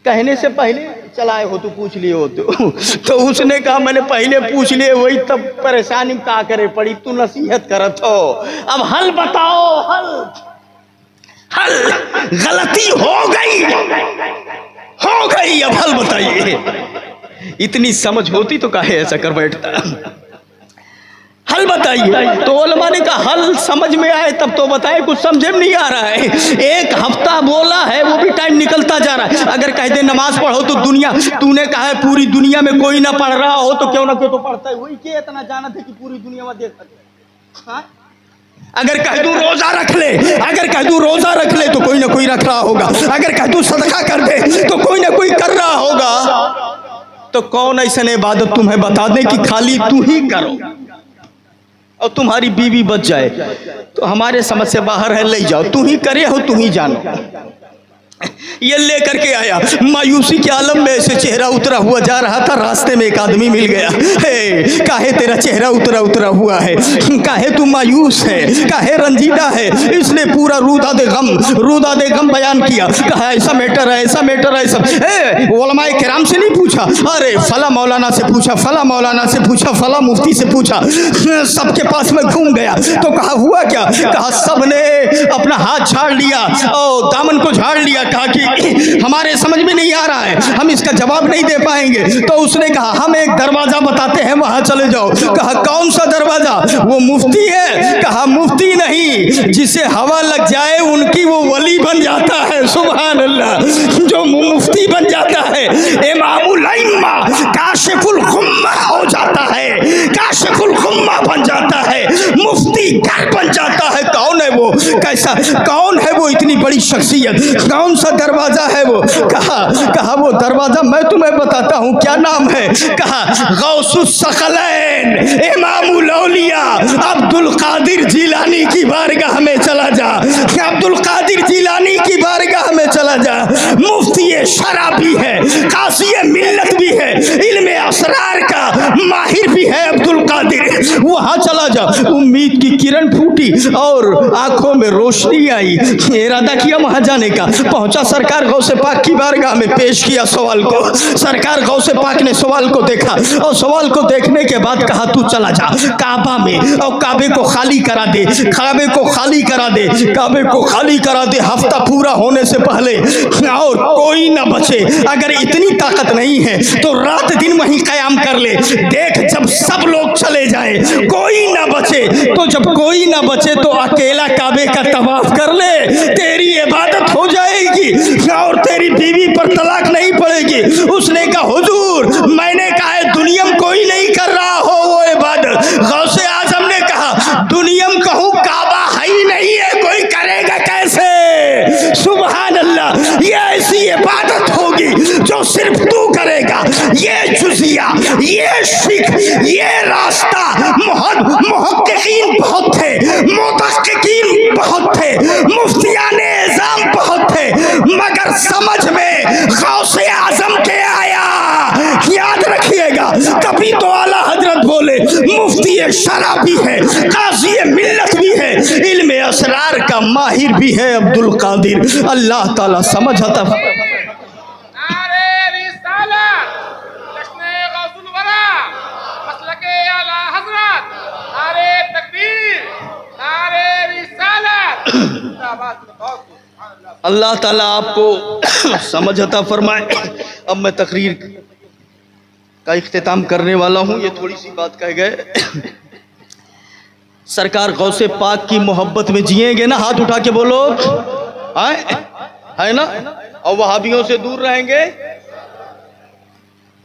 कहने से पहले चलाए हो तो पूछ लिए हो तो उसने कहा मैंने पहले पूछ लिए, वही तब परेशानी में का करे पड़ी, तू नसीहत करत हो। अब हल बताओ, हल। गलती हो गई, अब हल बताइए। इतनी समझ होती तो काहे ऐसा कर बैठता, हल बताइए। तो उलमा ने कहा हल समझ में आए तब तो बताए, कुछ समझे में नहीं आ रहा है। एक हफ्ता बोला है, वो भी टाइम निकलता जा रहा है। अगर कहते नमाज पढ़ो तो दुनिया, तूने कहा है पूरी दुनिया में कोई ना पढ़ रहा हो तो क्यों ना क्यों तो पढ़ता है, वही क्या इतना जाना था कि पूरी दुनिया में देख सकते। हाँ? अगर कह दूं रोजा रख ले, अगर कह दूं रोजा रख ले तो कोई ना कोई रख रहा होगा, अगर कह दूं सदका कर दे तो कोई ना कोई कर रहा होगा। तो कौन ऐसा इबादत तुम्हें बता दे कि खाली तू ही करो और तुम्हारी बीवी बच जाए, तो हमारे समझ से बाहर है, ले जाओ, तू ही करे हो, तू ही जानो। ये लेकर के आया, मायूसी के आलम में से चेहरा उतरा हुआ जा रहा था। रास्ते में एक आदमी मिल गया। हे, काहे तेरा चेहरा उतरा हुआ है, काहे तू मायूस है, काहे रंजीदा है। इसने पूरा रूदा दे गम बयान किया। कहा ऐसा मैटर है, ऐसा मैटर है। सब उलमाए किराम से नहीं पूछा, अरे फला मौलाना से पूछा, फला मौलाना से पूछा, फला मुफ्ती से पूछा, सबके पास में घूम गया। तो कहा हुआ क्या? कहा सबने अपना हाथ झाड़ लिया और दामन को झाड़ लिया। कहा कि हमारे समझ में नहीं आ रहा है, हम इसका जवाब नहीं दे पाएंगे। तो उसने कहा हम एक दरवाजा बताते हैं, वहां चले जाओ। कहा कौन सा दरवाजा? वो मुफ्ती है। कहा मुफ्ती नहीं, जिसे हवा लग जाए उनकी वो वली बन जाता है। सुभान अल्लाह, जो मुफ्ती बन जाता है, इमामुल अइम्मा, काशिफुल गुम्मा हो जाता है, काशिफुल गुम्मा बन जाता है, मुफ्ती घर बन जाता है। कौन है वो? कैसा कौन है वो? इतनी बड़ी शख्सियत, कौन सा दरवाजा है वो? कहा वो दरवाजा मैं तुम्हें बताता हूँ, क्या नाम है? कहा गौसुस सकलैन, इमामुल औलिया अब्दुल कादिर जिलानी की बारगाह में चला जा, अब्दुल कादिर जिलानी की बारगाह में चला जा। मुफ्ती शरा भी है, कासी मिल्लत भी है, इल्मे असरार का माहिर भी है अब्दुल कादिर। वहां चला जा। उम्मीद की किरण फूटी और आंखों में रोशनी आई। इरादा किया वहां जाने का। पहुंचा सरकार गौसे पाक की बारगाह में, पेश किया सवाल को। सरकार गौसे पाक ने सवाल को देखा और सवाल को देखने के बाद कहा तू चला जा काबा में और काबे को खाली करा दे, काबे को खाली करा दे, काबे को खाली करा दे हफ्ता पूरा होने से पहले, और कोई ना बचे। अगर इतनी ताकत नहीं है तो रात दिन वहीं कयाम कर ले। देख जब सब लोग चले जाए, कोई ना बचे, तो जब कोई ना बचे तो अकेला काबे का तवाफ कर ले, तेरी इबादत हो जाएगी और तेरी बीवी पर तलाक नहीं पड़ेगी। उसने कहा हुजूर मैंने कहा है दुनिया में कोई नहीं कर रहा हो वो इबादत। गौसे आजम ने कहा दुनिया में कहूँ काबा है ही नहीं है, कोई करेगा कैसे? सुभान अल्लाह, ये ऐसी इबादत होगी जो सिर्फ तू करेगा। ये जुजिया, ये शिक, ये रास्ता मुहक्किकीन बहुत थे, मुतहक्किकीन बहुत थे, मुफ्तियाने इज़ाम बहुत थे, मगर समझ में गौसे आजम के आया। याद रखिएगा, कभी तो आला हजरत बोले मुफ्ती शरा भी है, काज़ी मिल्लत भी है, इल्मे असरार का माहिर भी है अब्दुल कादिर। अल्लाह ताला समझ आता। अल्लाह ताला आपको समझ अता फरमाए। अब मैं तकरीर का इख्तिताम करने वाला हूँ। ये थोड़ी सी बात कह गए। सरकार गौसे पाक की मोहब्बत में जिएंगे ना, हाथ उठा के बोलो है ना, और वहाबियों से दूर रहेंगे,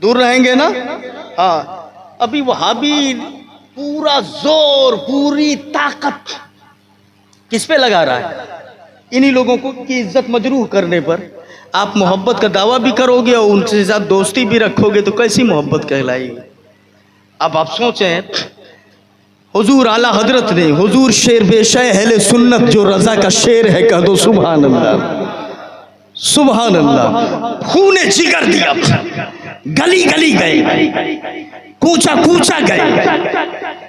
दूर रहेंगे ना। हाँ, अभी वहाबी पूरा जोर, पूरी ताकत किस पे लगा रहा है? इन्हीं लोगों को की इज्जत मजरूह करने पर। आप मोहब्बत का दावा भी करोगे और उनसे साथ दोस्ती भी रखोगे तो कैसी मोहब्बत कहलाएगी? अब आप सोचें, हुजूर आला हजरत ने, हुजूर शेर बेशय अहले सुन्नत जो रजा का शेर है, कह दो सुभान अल्लाह, सुभान अल्लाह। खूने जिगर दिया, गली गली गए, कूचा कूचा गए,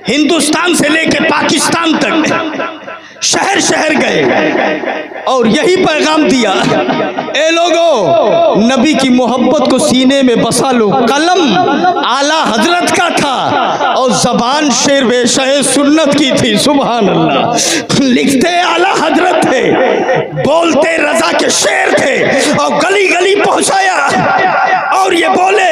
हिंदुस्तान से लेके पाकिस्तान तक शहर शहर गए और यही पैगाम दिया, ए लोगो नबी की मोहब्बत को सीने में बसा लो। कलम आला हजरत का था और जबान शेर बेशय सुन्नत की थी। सुभान अल्लाह। लिखते आला हजरत थे, बोलते रजा के शेर थे और गली गली पहुंचाया और ये बोले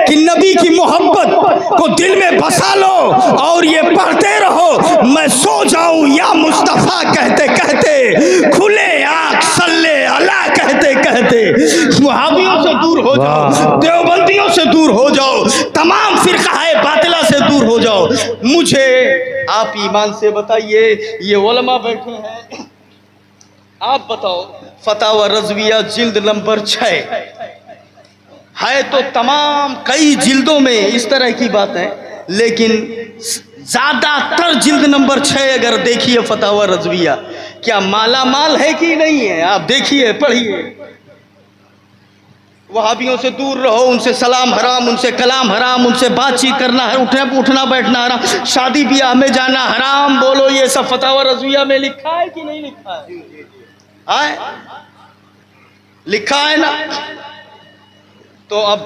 कि नबी की मोहब्बत को दिल में बसा लो और ये पढ़ते रहो, मैं सो जाऊं या मुस्तफा कहते कहते, खुले आँख सल्ले अला कहते कहते। वहाबियों से दूर हो जाओ, देवबंदियों से दूर हो जाओ, तमाम फिरका है बातिला से दूर हो जाओ। मुझे आप ईमान से बताइए, ये उलमा बैठे हैं, आप बताओ फतावा रज़विया जिल्द नंबर 6 है तो तमाम कई जिल्दों में इस तरह की बात है, लेकिन ज़्यादातर जिल्द नंबर 6 अगर देखिए फतावा रज़विया, क्या माला माल है कि नहीं है, आप देखिए पढ़िए। वहाबियों से दूर रहो, उनसे सलाम हराम, उनसे कलाम हराम, उनसे बातचीत करना है, उठना बैठना हराम, शादी ब्याह में जाना हराम। बोलो ये सब फतावा रज़विया में लिखा है कि नहीं लिखा है? लिखा है ना। तो अब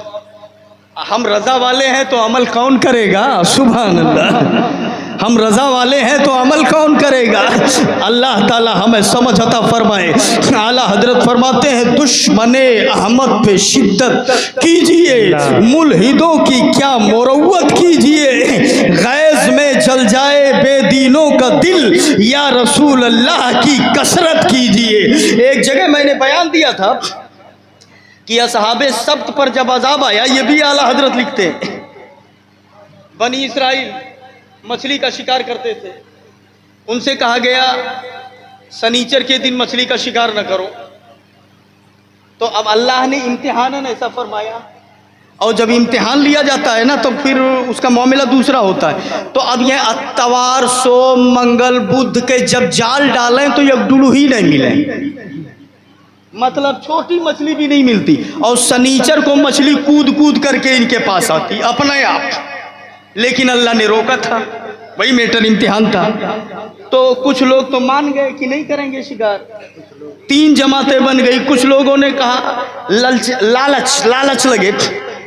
हम रजा वाले हैं तो अमल कौन करेगा? सुभान अल्लाह। हम रजा वाले हैं तो अमल कौन करेगा? अल्लाह ताला हमें समझ अता फरमाए। आला हजरत फरमाते हैं, दुश्मने अहमद पे शिद्दत कीजिए, मुल्हिदों की क्या मुरव्वत कीजिए, गैज़ में जल जाए बेदीनों का दिल, या रसूल अल्लाह की कसरत कीजिए। एक जगह मैंने बयान दिया था कि असहाबे सब्त पर जब अजाब आया, ये भी आला हजरत लिखते हैं, बनी इसराइल मछली का शिकार करते थे, उनसे कहा गया शनीचर के दिन मछली का शिकार न करो। तो अब अल्लाह ने इम्तिहानन ऐसा फरमाया, और जब इम्तिहान लिया जाता है ना तो फिर उसका मामला दूसरा होता है। तो अब यह अत्तवार सोम मंगल बुध के जब जाल डालें तो एक डुलू ही नहीं मिले, मतलब छोटी मछली भी नहीं मिलती, और शनीचर को मछली कूद कूद करके इनके पास आती अपने आप। लेकिन अल्लाह ने रोका था, वही मेटर इम्तिहान था। तो कुछ लोग तो मान गए कि नहीं करेंगे शिकार, 3 जमातें बन गई। कुछ लोगों ने कहा लालच लगे,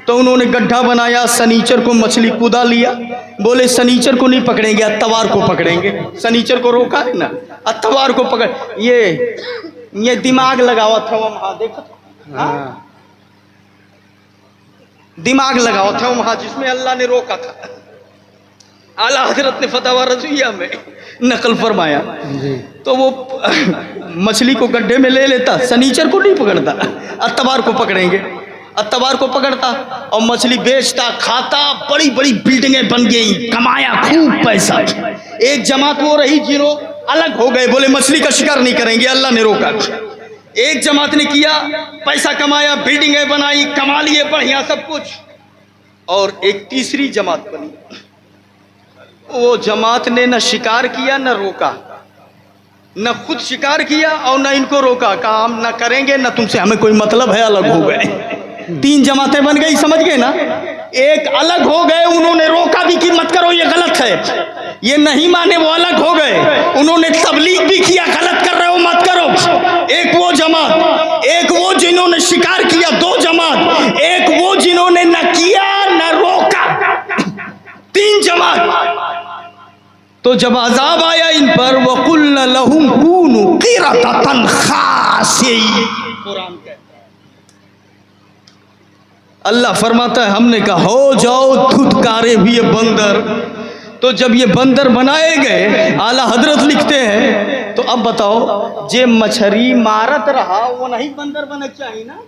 तो उन्होंने गड्ढा बनाया, शनीचर को मछली कूदा लिया, बोले शनीचर को नहीं पकड़ेंगे, अत्तवार को पकड़ेंगे। शनीचर को रोका है ना, अत्तवार को पकड़। ये दिमाग लगावा था वहां, देखो दिमाग लगावा था वहां जिसमें अल्लाह ने रोका था। आला हजरत ने फतावा रज़विया में नकल फरमाया। तो वो मछली को गड्ढे में ले लेता, शनीचर को नहीं पकड़ता, अत्तवार को पकड़ेंगे, अत्तवार को पकड़ता और मछली बेचता, खाता, बड़ी बड़ी बिल्डिंगें बन गई, कमाया खूब पैसा। एक जमात वो रही जिन्हों अलग हो गए, बोले मछली का शिकार नहीं करेंगे, अल्लाह ने रोका। एक जमात ने किया, पैसा कमाया, बिल्डिंगें बनाई, कमा लिए बढ़िया सब कुछ। और एक तीसरी जमात बनी, वो जमात ने न शिकार किया न रोका, न खुद शिकार किया और न इनको रोका, कहा हम न करेंगे, न तुमसे हमें कोई मतलब है, अलग हो गए। 3 जमातें बन गई, समझ गए ना। एक अलग हो गए, उन्होंने रोका भी कि मत करो ये गलत है, ये नहीं माने वो अलग हो गए, उन्होंने तबलीग भी किया गलत कर रहे हो मत करो। एक वो जमात, एक वो जिन्होंने शिकार किया, 2 जमात, एक वो जिन्होंने न किया न रोका, 3 जमात। तो जब अजाब आया इन पर, वकुल्ना लहुम कूनू क़िरतन ख़ासिईन, कुरान कहता है, अल्लाह फरमाता है हमने कहा हो जाओ धुतकारे हुए बंदर। तो जब ये बंदर बनाए गए, आला हजरत लिखते हैं, तो अब बताओ जे मछली मारत रहा वो नहीं बंदर बने चाहिए ना?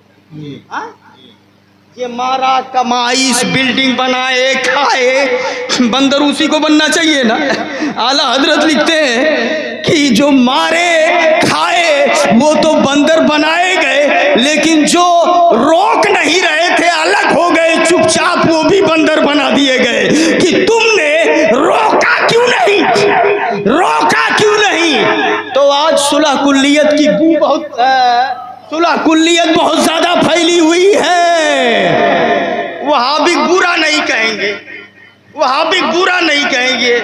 ये मारा, कमाई, बिल्डिंग बनाए, खाए, बंदर उसी को बनना चाहिए ना। आला हजरत लिखते हैं कि जो मारे खाए वो तो बंदर बनाए गए, लेकिन जो रोक नहीं रहे थे, अलग हो गए चुपचाप, वो भी बंदर बना दिए गए कि तुमने रोका क्यों नहीं, रोका क्यों नहीं। तो आज सुलह कुल्लियत की बू बहुत, सुलह कुल्लियत बहुत ज्यादा फैली हुई है। वहाबिक बुरा नहीं कहेंगे, वहाबिक बुरा नहीं कहेंगे,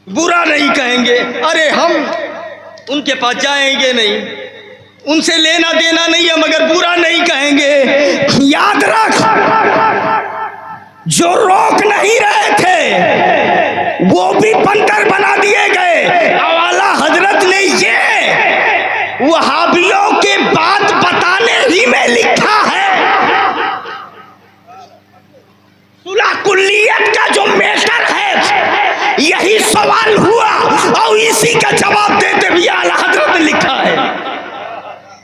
बुरा नहीं कहेंगे। अरे हम उनके पास जाएंगे नहीं, उनसे लेना देना नहीं है, मगर बुरा नहीं कहेंगे। याद रख, जो रोक नहीं रहे थे वो भी बंदर बना दिए गए। आला हजरत ने वहाबियों के बात बताने ही में लिखा है। सुलह कुल्लियत का जो मैटर है यही सवाल हुआ और इसी का जवाब देते हुए आला हजरत ने लिखा है,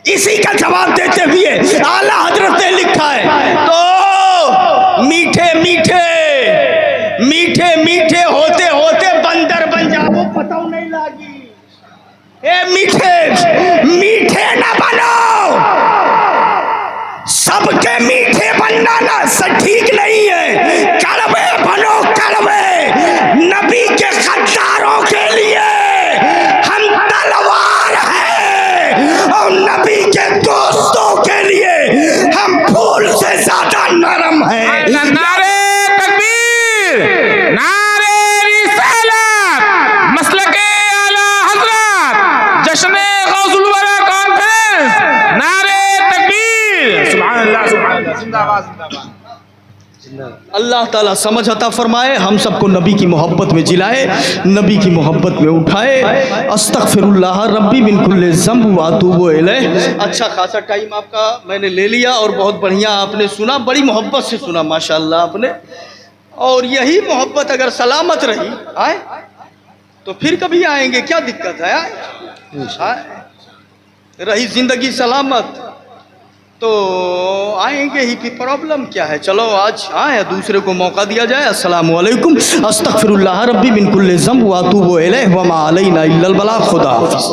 इसी का जवाब देते हुए आला हजरत ने लिखा है। तो मीठे मीठे मीठे मीठे होते होते बंदर बन जाओ पता नहीं लागी। ए मीठे मीठे ना बनो, सबके मीठे बनना ना ठीक नहीं है। कड़वे बनो कड़वे, नबी के गद्दारों के लिए हम तलवार हैं और नबी के दोस्तों के लिए हम फूल से ज्यादा नरम हैं। नारे तकबीर, नारे रिसालत, मसलके आला हजरत, जश्न गौसुल वरा कॉन्फ्रेंस, नारे तकबीर, सुभान अल्लाह, सुभान अल्लाह, जिंदाबाद जिंदाबाद। अल्लाह ताला समझ अता फरमाए, हम सबको नबी की मोहब्बत में जिलाए, नबी की मोहब्बत में उठाए। अस्तगफिरुल्लाह रब्बी मिन कुल्लि ज़ंब व अतूबु इलैह। अच्छा खासा टाइम आपका मैंने ले लिया और बहुत बढ़िया आपने सुना, बड़ी मोहब्बत से सुना माशाअल्लाह आपने। और यही मोहब्बत अगर सलामत रही आए तो फिर कभी आएंगे, क्या दिक्कत है आए? रही जिंदगी सलामत तो आएंगे ही, फिर प्रॉब्लम क्या है? चलो आज आए, दूसरे को मौका दिया जाए। अस्सलामु अलैकुम। अस्तगफिरुल्लाह रब्बी मिन कुल्लि ज़ंब व अतूबु इलैह व मा अलैना इल्लल बलाग। खुदा हाफ़िज़।